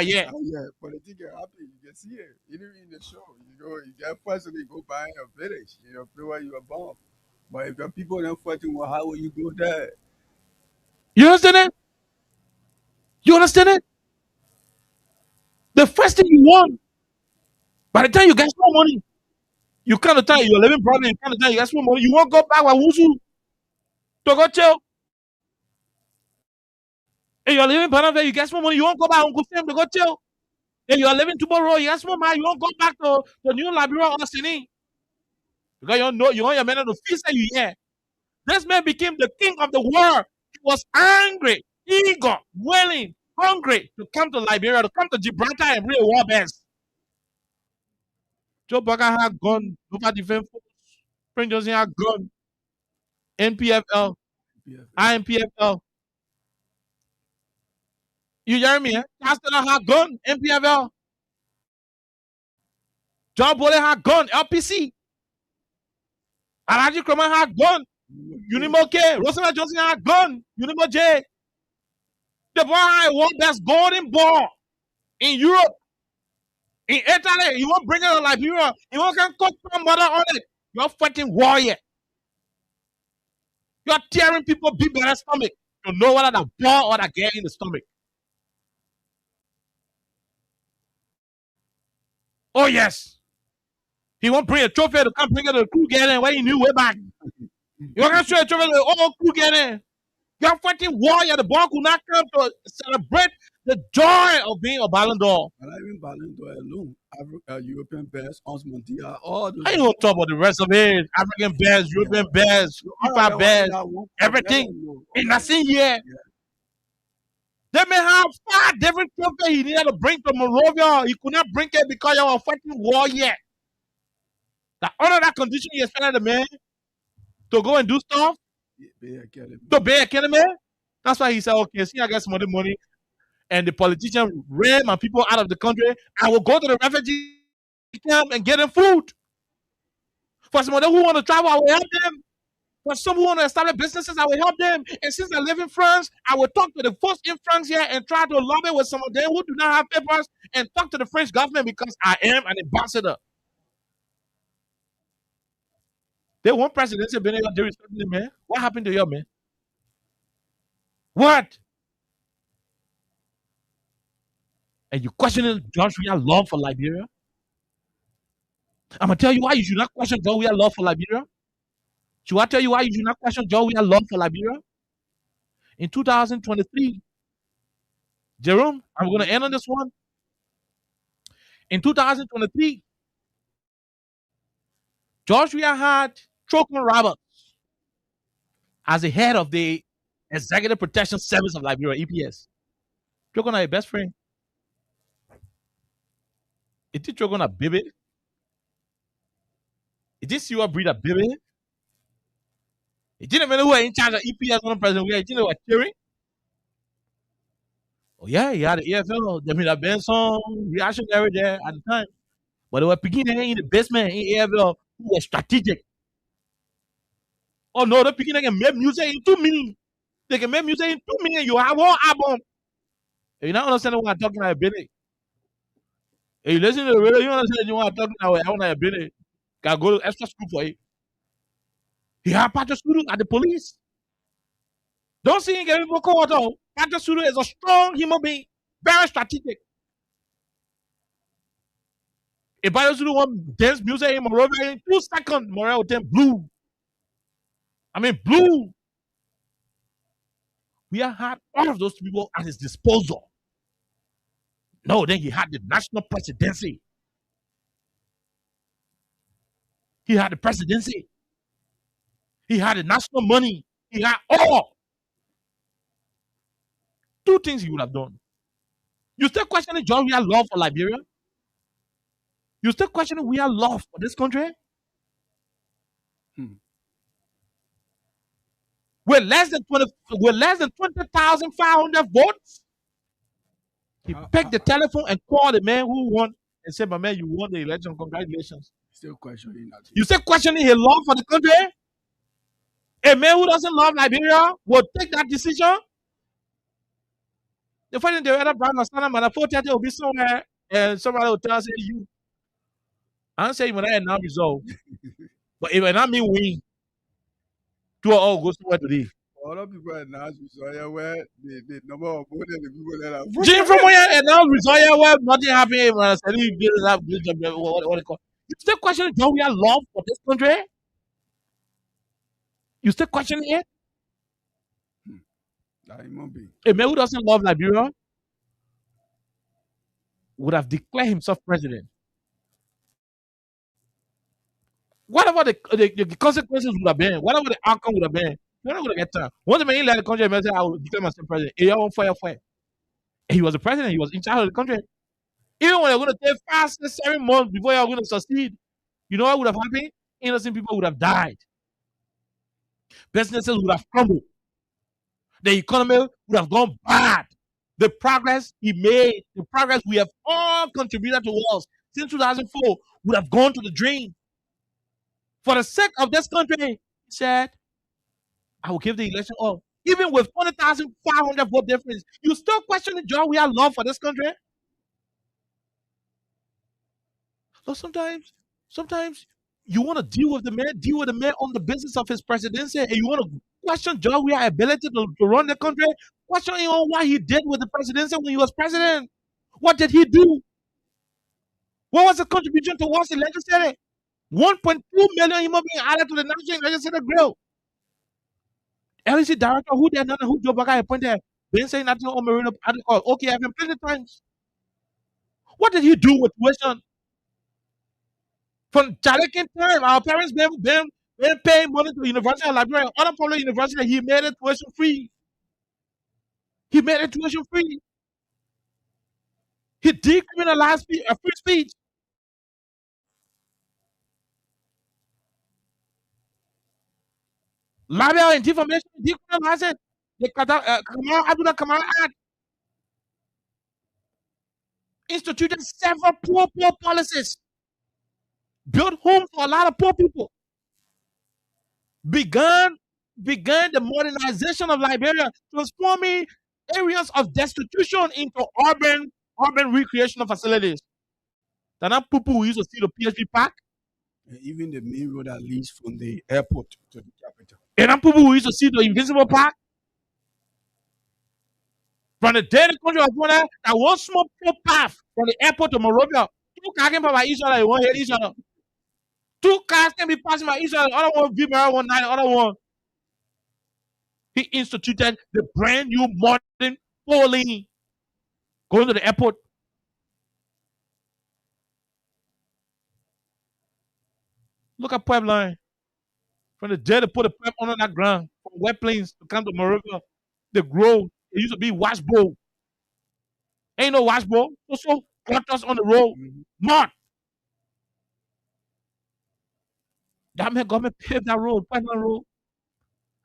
yeah. Oh, yeah, but the thing happen, you can see it. Even in the show, you get personally go by your village, play where you are born. But if your people don't fighting, well, how will you go there? You understand it? You understand it? The first thing you want, by the time you get some money, you kind of time you're living problem, you kind of time you get some money, you won't go back with Wusu to go chill. And you're living Panama, you get some money, you won't go back Uncle Sam to go chill. And you're living tomorrow, you get some money, you won't go back to New Liberia or Sydney. Because you want your men to feast you here. This man became the king of the world. He was angry, eager, willing, hungry to come to Liberia, to come to Gibraltar and bring a war best. Joe Bugger had gone, Local Defense Force, Prince Johnson had gone, NPFL, INPFL. You hear me? Chancellor had gone, NPFL. John Boley had gone, LPC. Alaji Kroman had gone, Unimo K. Rosamond Johnson had gone, Unimo J. The boy had won best golden ball in Europe. In Italy, you won't bring it to Liberia. You won't cook some mother on it. You're fighting warrior. You're tearing people big by their stomach to know whether the ball or the girl in the stomach. Oh, yes. He won't bring a trophy to come bring it to the crew getting where he knew way back. You're going to show a trophy to the old crew getting. You're fighting warrior. The ball could not come to celebrate the joy of being a Ballon d'Or. And even Ballon d'Or alone, European best, Ons Mondial, all those. I ain't gonna talk about the rest of it. African best, European best, FIFA best, everything in the same year. They may have 5 different trophies he needed to bring to Monrovia. He could not bring it because you were fighting war yet. The under that condition he expected the man to go and do stuff, to Bay Academy. That's why he said, okay, see, I got some other money. And the politician ran my people out of the country. I will go to the refugee camp and get them food. For some of them who want to travel, I will help them. For some who want to establish businesses, I will help them. And since I live in France, I will talk to the folks in France here and try to lobby with some of them who do not have papers and talk to the French government because I am an ambassador. They want presidency, but they respect me, man. What happened to you, man? What? And you questioning George Weah's love for Liberia? I'm going to tell you why you should not question George Weah's love for Liberia. Should I tell you why you should not question George Weah's love for Liberia? In 2023, Jerome, I'm going to end on this one. In 2023, George Weah had Trokman Roberts as the head of the Executive Protection Service of Liberia, EPS. Trokman is your best friend. Is this Trokman a baby? Is this your breed a baby? You didn't even know who was in charge of EPS when President Weah. You didn't know what cheering? Oh, yeah, he had the EFL. There may have been some reactionary there at the time. But they were beginning in the basement in EFL who was strategic. Oh, no, the beginning can make music in 2 minutes. They can make music in 2 minutes. You have one album. You don't understand what I'm talking about, Billy. If you listen to the radio, you understand what I'm talking about. I want to Billy. Can go to extra school for it. He had Patrick Suru at the police. Don't see him getting vocal at all. Patrick Suru is a strong human being, very strategic. If Patrick Suru want dance music in Monrovia in 2 seconds, Monrovia will turn blue. I mean, blue. We had all of those people at his disposal. No, then he had the national presidency. He had the presidency. He had the national money. He had all. 2 things he would have done. You still questioning George Weah's love for Liberia? You still questioning Weah's love for this country? With less than 20,500 votes, he picked the telephone and called the man who won and said, "My man, you won the election. Congratulations." Still questioning that. You still questioning his love for the country? A man who doesn't love Liberia will take that decision. The funny thing, the other brand of Standard Man, the 430 will be somewhere, and somebody will tell us, "You." I don't say when I now resolve, but if I mean win, 2 all go somewhere today. A lot of people announce Resort where the number of votes and the people that are Jim from where announced Resort where nothing happened. What they call. You still questioning George Weah's love for this country? You still questioning it? That it won't be. A man who doesn't love Liberia would have declared himself president. Whatever the consequences would have been, whatever the outcome would have been, You're not going to get time. Once the man left the country, the man said, I will declare myself president. He was the president. He was in charge of the country. Even when you're going to take 5, 6, 7 months before you're going to succeed, you know what would have happened? Innocent people would have died. Businesses would have crumbled. The economy would have gone bad. The progress he made, the progress we have all contributed towards since 2004 would have gone to the drain. For the sake of this country, he said, I will give the election up. Even with 20,500 vote difference, you still question the job we have love for this country? So sometimes you want to deal with the man on the business of his presidency, and you want to question John Weah's ability to run the country, question him on what he did with the presidency when he was president. What did he do? What was the contribution towards the legislature? 1.2 million human beings added to the national legislative grill. LEC director, who did not know who Joe Baga appointed, been saying nothing on Marino Adequate. Okay, I've been plenty of times. What did he do with tuition? From Jalakin time, our parents been paying money to the University of Liberia, other public university. He made it tuition free. He decriminalized free speech. Libel and defamation, decriminalized it. The Kamal Abdullah Kamal Act instituted several poor policies. Built homes for a lot of poor people. Began the modernization of Liberia, transforming areas of destitution into urban recreational facilities. Then people used to see the PHP Park. And even the main road that leads from the airport to the capital. And then people used to see the Invisible Park. From the day the country was born, that one small path from the airport to Monrovia. 2 cars can pass by each other, they won't hit each other. 2 cars can be passing by each other. The other one be married one night, the other one. He instituted the brand new modern 4-lane going to the airport. Look at Pipeline. From the day they put the pipe under that ground, from Wet Plains to come to Monrovia, they grow. It used to be washbowl. Ain't no washbowl. Also, gutters on the road. Mud. That man government paved that road, Pipeline Road.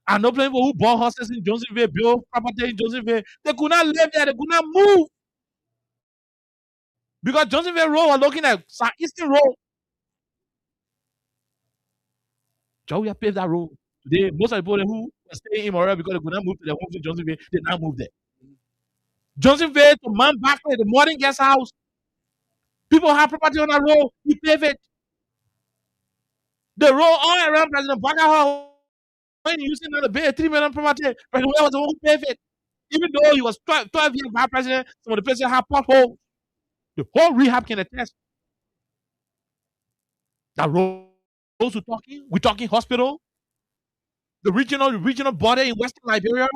I know plenty people who bought houses in Johnsonville, built property in Johnsonville. They could not live there. They could not move. Because Johnsonville Road was looking at Southeastern Road. Joey paved that road. Today, most of the people who are staying in Monrovia because they could not move to their homes in Johnsonville, they now move there. Johnsonville to Man Barkley, the modern guest house. People have property on that road. He paved it. The road all around President Baga when he used to pay 3 million property, President Weah was the one who paved it. Even though he was 12 years vice president, some of the places have potholes. The whole rehab can attest. That roads we're talking hospital, the regional border in Western Liberia,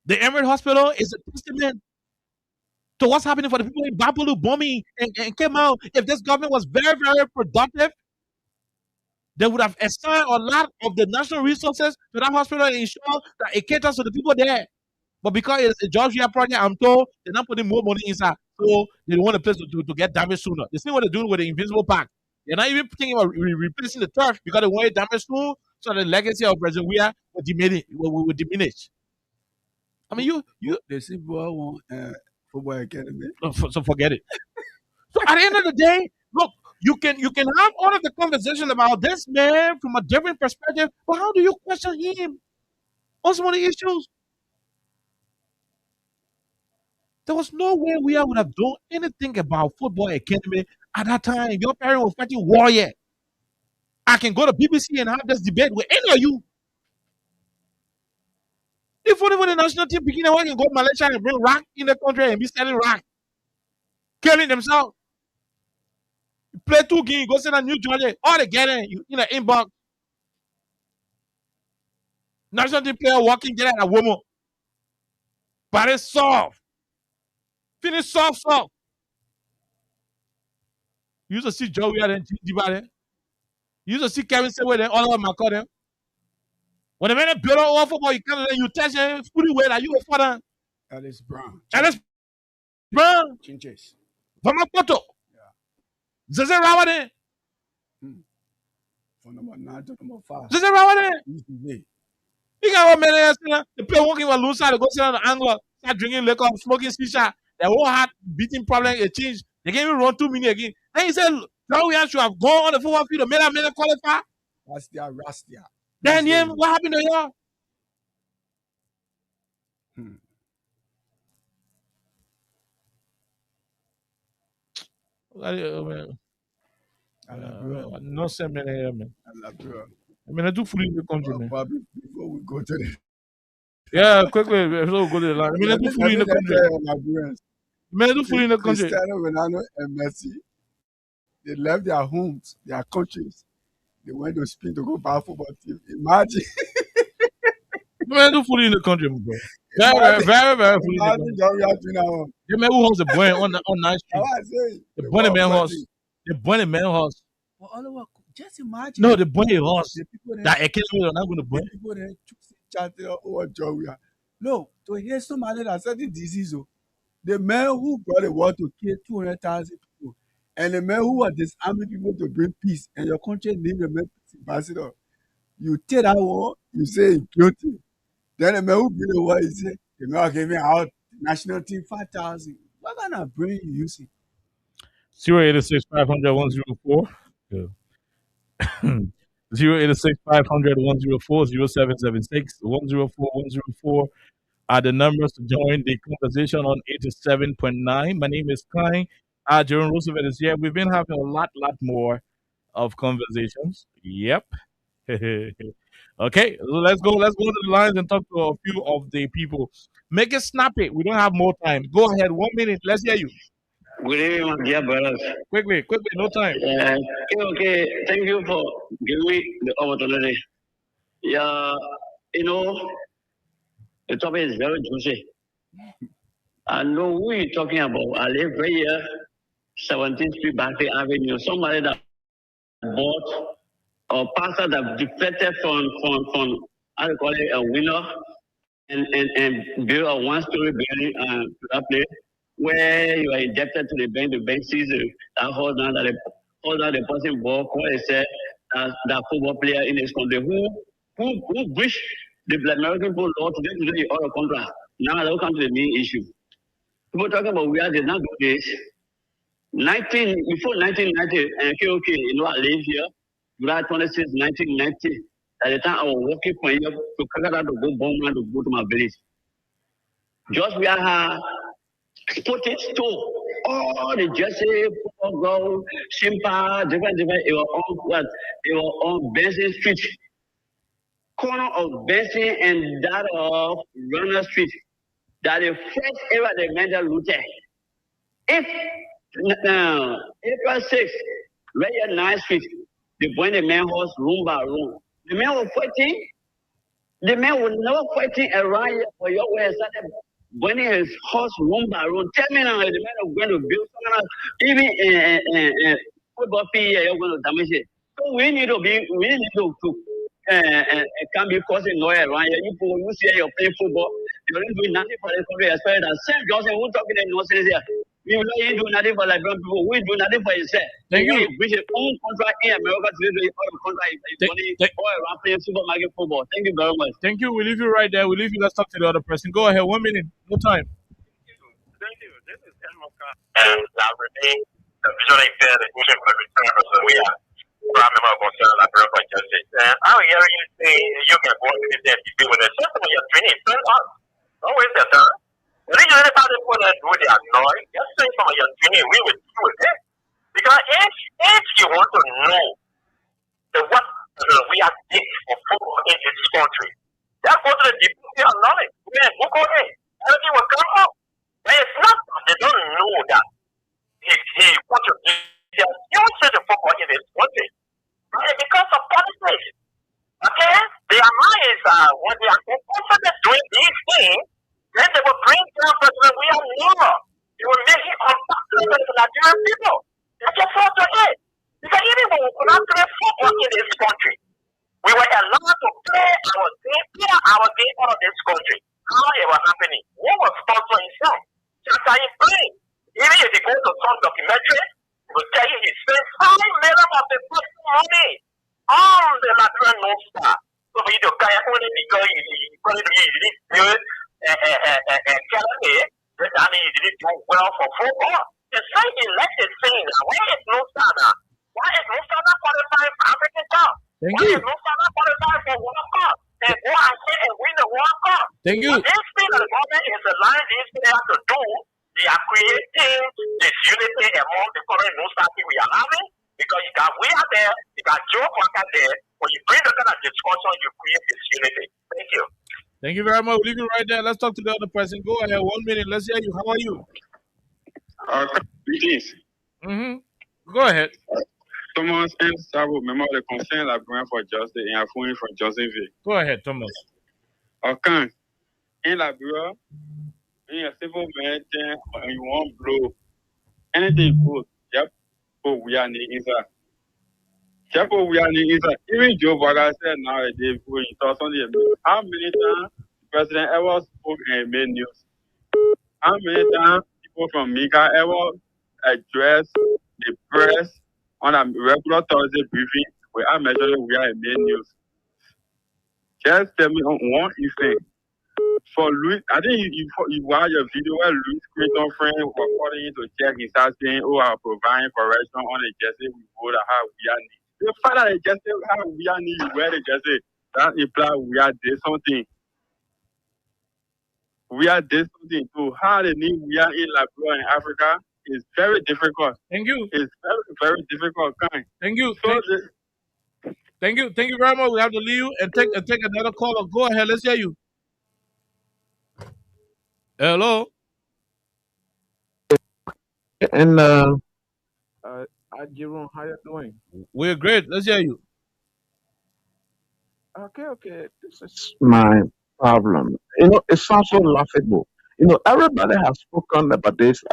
the Emirate Hospital is a testament to what's happening for the people in Bapulu, bombing, and came out. If this government was very, very productive, they would have assigned a lot of the national resources to that hospital and ensure that it caters to the people there. But because it's a George Weah project, I'm told they're not putting more money inside. So they want the place to get damaged sooner. The same what they're doing with the Invisible Park. They're not even thinking about replacing the turf because they want it damaged soon, so the legacy of President Weah will diminish. I mean, the people want football academy. So forget it. So at the end of the day, look, you can have all of the conversation about this man from a different perspective, but how do you question him on some of the issues? There was no way we would have done anything about football academy at that time. Your parents were fighting warrior. I can go to BBC and have this debate with any of you. If only for the national team beginning, I can go to Malaysia and bring rock in the country and be selling rock, killing themselves. You play 2 games, go send a New Jersey, all they get in the inbox. National team player walking, get at a woman. But it's soft. Finish soft. You used to see Joey and Diba there. You used to see Kevin Sewell there, all over McCall there. When the man build all football, you come and you test him fully well that you a father. Ellis Brown. Ellis Brown. Chinches. Vamapoto. Zeze Rawade. From number 9 to number 5. Zeze Rawade. Easy. You got 1 minute. The player walking with loose side, go sit on the angle, start drinking liquor, smoking shisha. The whole heart beating problem, it changed. They can't even run 2 minutes again. Then he said, now we should have gone on the football field, made a qualify. Rastia. Then what happened to y'all? No send me here, man. I mean, I do fully in the country, man. Before we go to the yeah, quickly, before we go to the line. I mean, I do fully in the country. I do fully in the country. Cristiano Ronaldo and Messi, they left their homes, their countries. They went to Spain to go buy a football team. Imagine. I do fully in the country, bro. Very fully in the country. The man who holds the boy on 9th Street. The boy man horse. The boy man horse. Just imagine. No, the boy horse. That occasionally are not going to boy. People there chanting over joy. No, to hear somebody that said the disease, the man who brought the war to kill 200,000 people, and the man who was disarming people to bring peace, and your country named the man peace ambassador. You take that war, you say he's guilty. Then the man who bring the war, he say, the man gave me out national team 5,000. What kind of brain you using? 086 500 104. 086 500 104 0776 104 104 are the numbers to join the conversation on 87.9. My name is Klein. Jerome Roosevelt is here. We've been having a lot more of conversations. Yep. Okay, so let's go to the lines and talk to a few of the people. Make it snappy. We don't have more time. Go ahead. 1 minute. Let's hear you. Good evening, my dear brothers. Quickly, no time. Okay. Thank you for giving me the opportunity. Yeah, the topic is very juicy. I know who you're talking about. I live right here, 17th Street, Barclay Avenue. Somebody that bought or pastor that defected from how do you call it, a winner and built a one-story building to that place where you are indebted to the bank sees that hold down the person ball, call it said that football player in this country who breached the American law to get to the other contract. Now they'll come to the main issue. People talking about we did not do this. Before 1990, and okay, I live here. July 26, 1990. At the time I was working for you to Canada to go Bowman to go to my village. Just we had sporting store. All the Jesse, football girl, Shimpa, different. It was on Benson Street. Corner of Benson and that of Runner Street. That the first ever they made a looted. If April 6, right at 9th Street, they went the man horse room by room. The man was fighting. The man was never fighting around here for your way and started burning his horse room by room. Tell me now, the man was going to build something else. Even in football field, you're going to damage it. So we need to can be causing noise around here. You see you're playing football, you don't do nothing for the country, especially that Sam Johnson who's talking in nonsense here. You don't do nothing for Liberian people. We do nothing for yourself. Thank you. Which is own contract in America to do all contract is all around playing supermarket football. Thank you very much. Thank you. We'll leave you right there. We'll leave you. Let's talk to the other person. Go ahead. 1 minute. No time. Thank you. This is Elmoka. And I remain the visual impaired inclusion for the return person. We are prime member of concern Liberia for justice. And I'm hearing you say you can go to this and be with a system when you're training. Turn on. Don't waste your time. The reason any part of people that do they annoy, just say from your training, we will deal with it. Because if you want to know what we are doing for football in this country, just go to the deep of knowledge. Google it. Everything will come up. But it's not that they don't know that he wants to do this. You don't say the football in this country. Right? Because of politics. Okay? Their minds are when they are confident doing these things, then they will bring down President William Nero. They will make him unpopular to the Nigerian people. They just want to hate. Because even when we could not play football in this country, We were allowed to pay our day out of this country. How it was happening? What was sponsoring himself? Just how he playing. Even if you go to some documentary, it will tell you he spent $5 million of the personal money on the Liberian North Star. So for you to carry only because you didn't do academy, I mean you didn't do well for football. The same election saying that why is North Star now? Why is North Star not qualifying for African Cup? Thank Why you. is North Star not qualifying for World Cup? And go out here and win the World Cup. Thank you. But this thing that the government is allowing these players to do, they are creating this unity among the current North Star team we are having. Because you got we are there, you got Joe Quacker there. When you bring the kind of discussion, you create this unity. Thank you. Thank you very much. We'll leave you right there. Let's talk to the other person. Go ahead. 1 minute. Let's hear you. How are you? Greetings. Go ahead. Thomas M. Sabo, member of the Concerned Librarian for Justice in Afuni from Johnsonville. Go ahead, Thomas. Okay. In Liberia, in a civil meeting, and you want blow anything good, yep. Oh, we are inside. Chapo, we are inside. Even Joe Biden said nowadays, when he talks on the news, how many times the president ever spoke and made news? How many times people from Mika ever addressed the press on a regular Thursday briefing where I mentioned we are in main news? Just tell me on one instance. For Louis, I think you watch a video where Louis Creighton friend was calling in to check. He started saying, "Oh, I'm providing correction on the jersey we vote how we are need." The fact that the jersey how we are need wear the jersey that implies we are did something. We are did something to how the need we are in Liberia in Africa is very difficult. Thank you. It's very very difficult. Kind. Thank you. So Thank you. Thank you very much. We have to leave you and take another caller. Go ahead. Let's hear you. Hello. And Jerome, how you doing? We're great. Let's hear you. Okay. This is my problem. You know, it sounds so laughable. You know, everybody has spoken about this.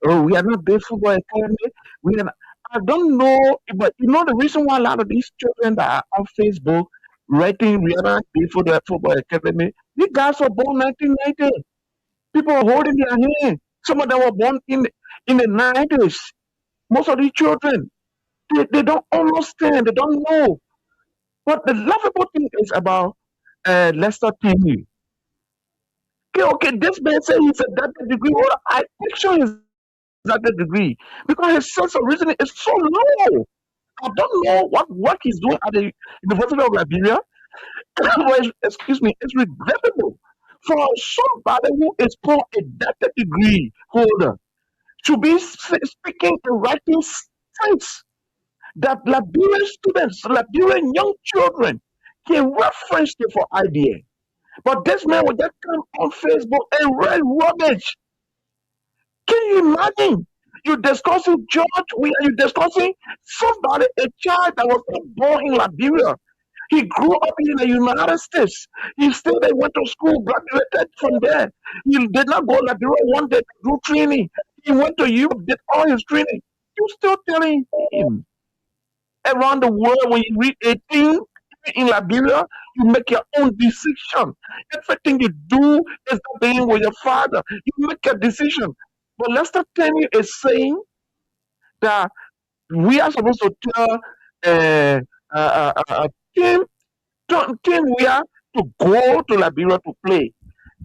Oh, we are not the football academy. I don't know, but you know the reason why a lot of these children that are on Facebook writing we are not the football academy. These guys were born 1990. People are holding their hand. Some of them were born in the 90s. Most of these children, they don't understand. They don't know. But the laughable thing is about Lester Tenney. Okay, this man said he's a doctor degree. Well, I picture his doctor degree because his sense of reasoning is so low. I don't know what work he's doing at the University of Liberia. Excuse me, it's regrettable for somebody who is called a doctor degree holder to be speaking and writing sense that Liberian students, Liberian young children can reference it for idea. But this man will just come on Facebook and write rubbish. Can you imagine? You're discussing George, you're discussing somebody, a child that was not born in Liberia. He grew up in the United States. He stayed there, went to school, graduated from there. He did not go to Liberia one day to do training. He went to Europe, did all his training. You're still telling him around the world when you reach 18 in Liberia, you make your own decision. Everything you do is being with your father. You make a decision. But Lester Tenney is saying that we are supposed to tell team we are to go to Liberia to play.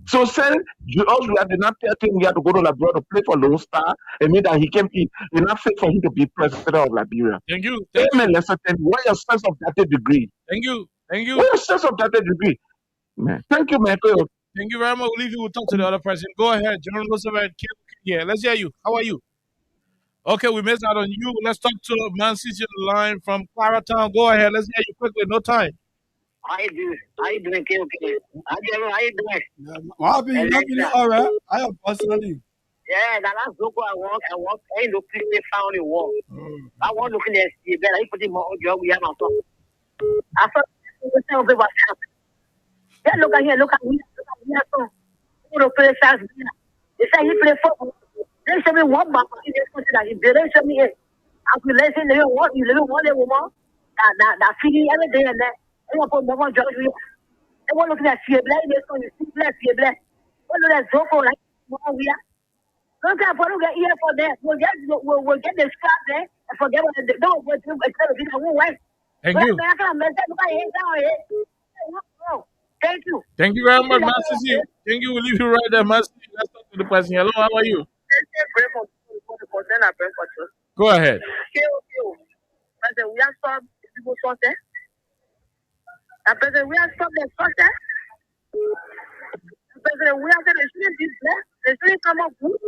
So saying us we did not tell him we have to go to Liberia to play for Lone Star, and mean that he came in. It's not fit for him to be president of Liberia. Thank you. Amen, Lester Tenney. What your sense of that degree? Thank you. What your sense of that degree? Man. Thank you, man. Thank you very much. We'll leave you. We'll talk to the other person. Go ahead, General Roosevelt. Yeah, let's hear you. How are you? Okay, we missed out on you. Let's talk to Man City on the line from Claratown. Go ahead. Let's hear you quickly. No time. How you doing? How you doing, KOK? How you doing? All right. I am personally. Yeah, that last local I want, ain't no place they found the wall. I want to look in there, see better. I put him on job, we have on top. I thought, what's happening? Yeah, look at here, look at me. The play fast. They say he play football. They show me one back. They say he didn't show me it. After letting you live one woman. that feeling every day and then. I want to put more jobs. I want to look at fear black. They're going to see black, fear black. What do that Zoko like? We are. Don't have to get here for that. We'll get the scrap there and forget what the dog was doing. Thank you. Thank you. Thank you very much, Master C. Thank you. We'll leave you right there, Master C. Let's talk to the person. Hello, how are you? Go ahead. We have stopped people sorted. We have stopped the sorted. We have said they shouldn't be there. They shouldn't come up with.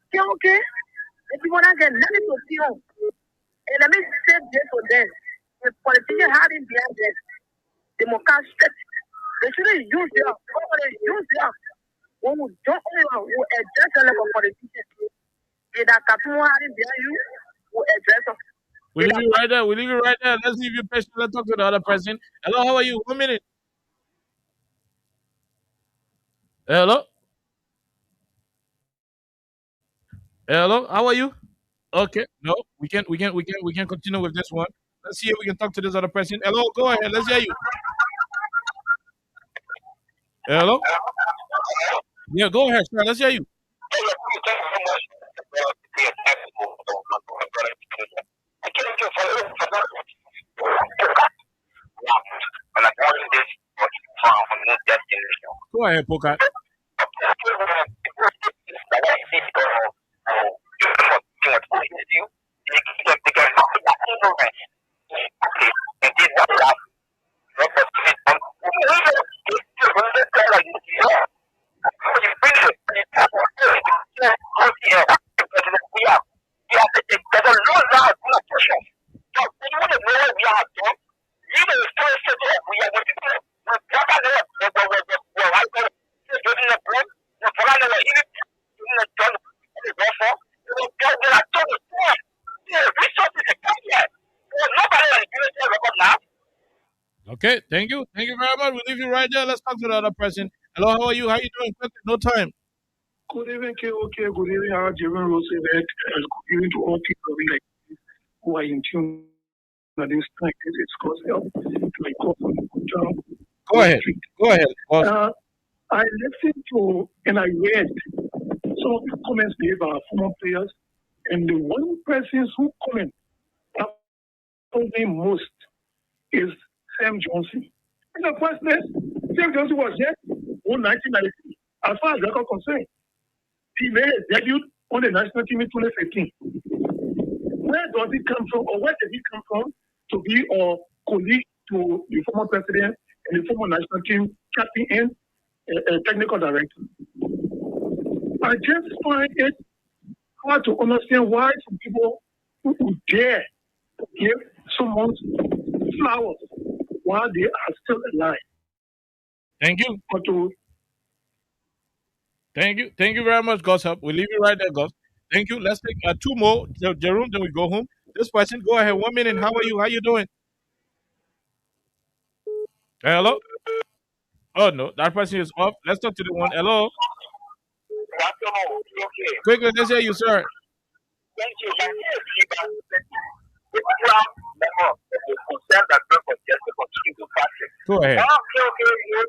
Okay. If you want to get nothing to see home, and let me say this for them. The politicians hiding behind them. Democrats, they shouldn't use them. They use them. When we don't we address them like a politician. If that cartoon hiding behind you, we address them. We'll leave you right there. We'll leave you right there. Let's leave you patient. Let's talk to the other person. Hello, how are you? 1 minute. Hello? Hello, how are you? Okay, no, we can continue with this one. Let's see if we can talk to this other person. Hello, go ahead. Let's hear you. Hello? Yeah, go ahead, sir. Let's hear you. Go ahead, Poka. Okay, thank you. Thank you very much. We'll leave you right there. Let's talk to the other person. Hello, how are you? How are you doing? No time. Good evening, KOK. Good evening, Jeremy Roosevelt. And good evening to all people like this who are in tune at this time. It's cause help. My call from the job. Go ahead. Go ahead. I listened to and I read some of the comments made by our former players, and the one person who comment me most is Sam Johnson. In the first place, Sam Johnson was here in 1993. As far as record concerned, he made a debut on the national team in 2015. Where does he come from, or where did he come from to be a colleague to the former president and the former national team captain and technical director? I just find it hard to understand why some people who would dare to give someone flowers while they are still alive. Thank you. Thank you. Thank you very much, Gossip. We'll leave you right there, Goss. Thank you. Let's take two more. Jerome, then we go home. This person, go ahead. 1 minute. How are you? How you doing? Hello? Oh, no. That person is off. Let's talk to the one. Hello? Quickly, let's hear you, sir. Thank you. Go ahead.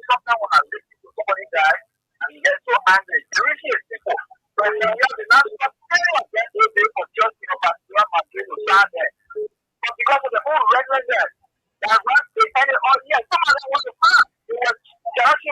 Somebody died, and he gets so angry. The reason is simple. When you have the national anyone gets to be for just but because of the whole recklessness that runs the any yes, some of them want to pass. It was just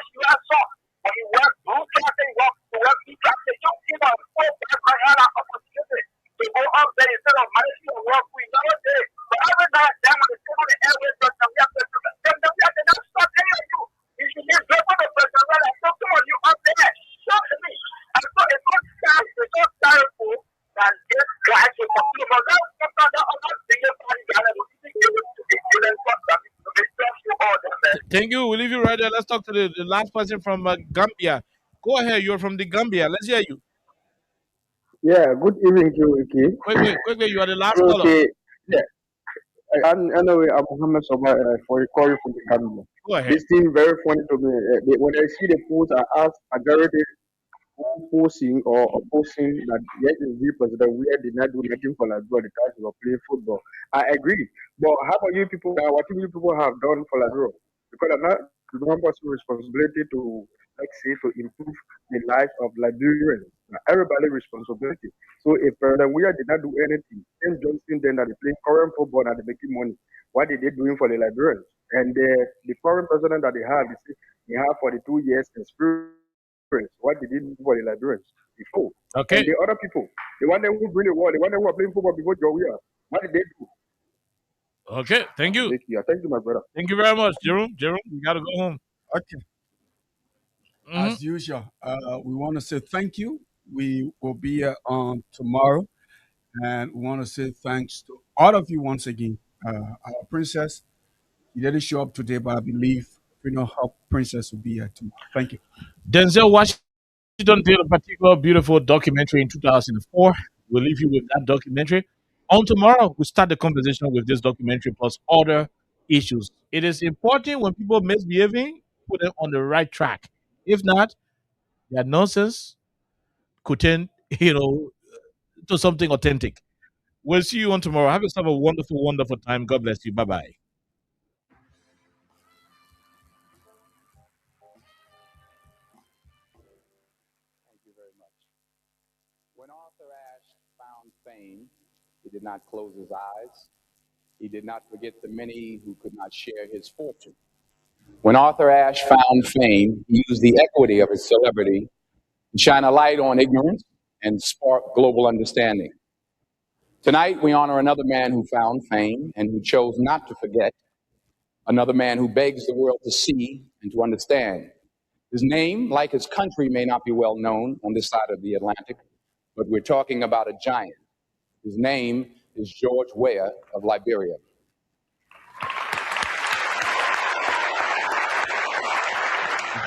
you have saw. And he worked blue captain, work blue captain, don't give a full back and opportunity to go up there instead of managing the work we never did. But every now and then when it's on the airways, we have to not stop any of you. You should get good for the person and talk to you up there. Talk to me. And so it's so terrible that this guy should continue. But that's not the other single party guy that will be able to be given something to be just you all them. Thank you. We'll leave you right there. Let's talk to the last person from Gambia. Go ahead. You're from the Gambia. Let's hear you. Yeah, good evening, KOK. Quickly, you are the last caller. Okay, yeah. Anyway, I'm Mohammed Soba for a call from the Gambia. Go ahead. This thing very funny to me. When I see the post, I ask majority forcing or opposing that yes, the president we did not do nothing for Liberia because we were playing football. I agree. But how about you people? What do you people have done for Liberia? Because I'm not remember some responsibility to like say to improve the life of Liberians. Now, everybody responsibility. So if President Weah did not do anything, James Johnson then that they play current football and they making money, what did they doing for the Liberians? And the current president that they have, they have 42 years experience. What did they do for the Liberians before? Okay. And the other people, the one that who bring the war, the one that who are playing football before Joe Weah, what did they do? Okay. Thank you. Thank you, my brother. Thank you very much, Jerome. Jerome, we gotta go home. Okay. As usual, we want to say thank you. We will be here on tomorrow, and we want to say thanks to all of you once again. Our princess, you didn't show up today, but I believe her princess will be here tomorrow. Thank you. Denzel Washington did a particular beautiful documentary in 2004. We'll leave you with that documentary. On tomorrow, we start the conversation with this documentary plus other issues. It is important when people misbehaving, put them on the right track. If not, their nonsense could turn, to something authentic. We'll see you on tomorrow. Have yourself a wonderful, wonderful time. God bless you. Bye bye. Thank you very much. When Arthur Ashe found fame, he did not close his eyes. He did not forget the many who could not share his fortune. When Arthur Ashe found fame, he used the equity of his celebrity to shine a light on ignorance and spark global understanding. Tonight, we honor another man who found fame and who chose not to forget, another man who begs the world to see and to understand. His name, like his country, may not be well known on this side of the Atlantic, but we're talking about a giant. His name is George Weah of Liberia.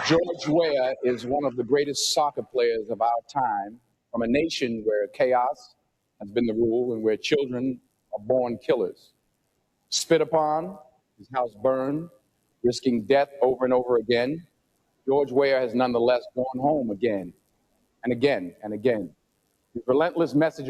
George Weah is one of the greatest soccer players of our time, from a nation where chaos has been the rule and where children are born killers. Spit upon, his house burned, risking death over and over again, George Weah has nonetheless gone home again and again and again. His relentless message of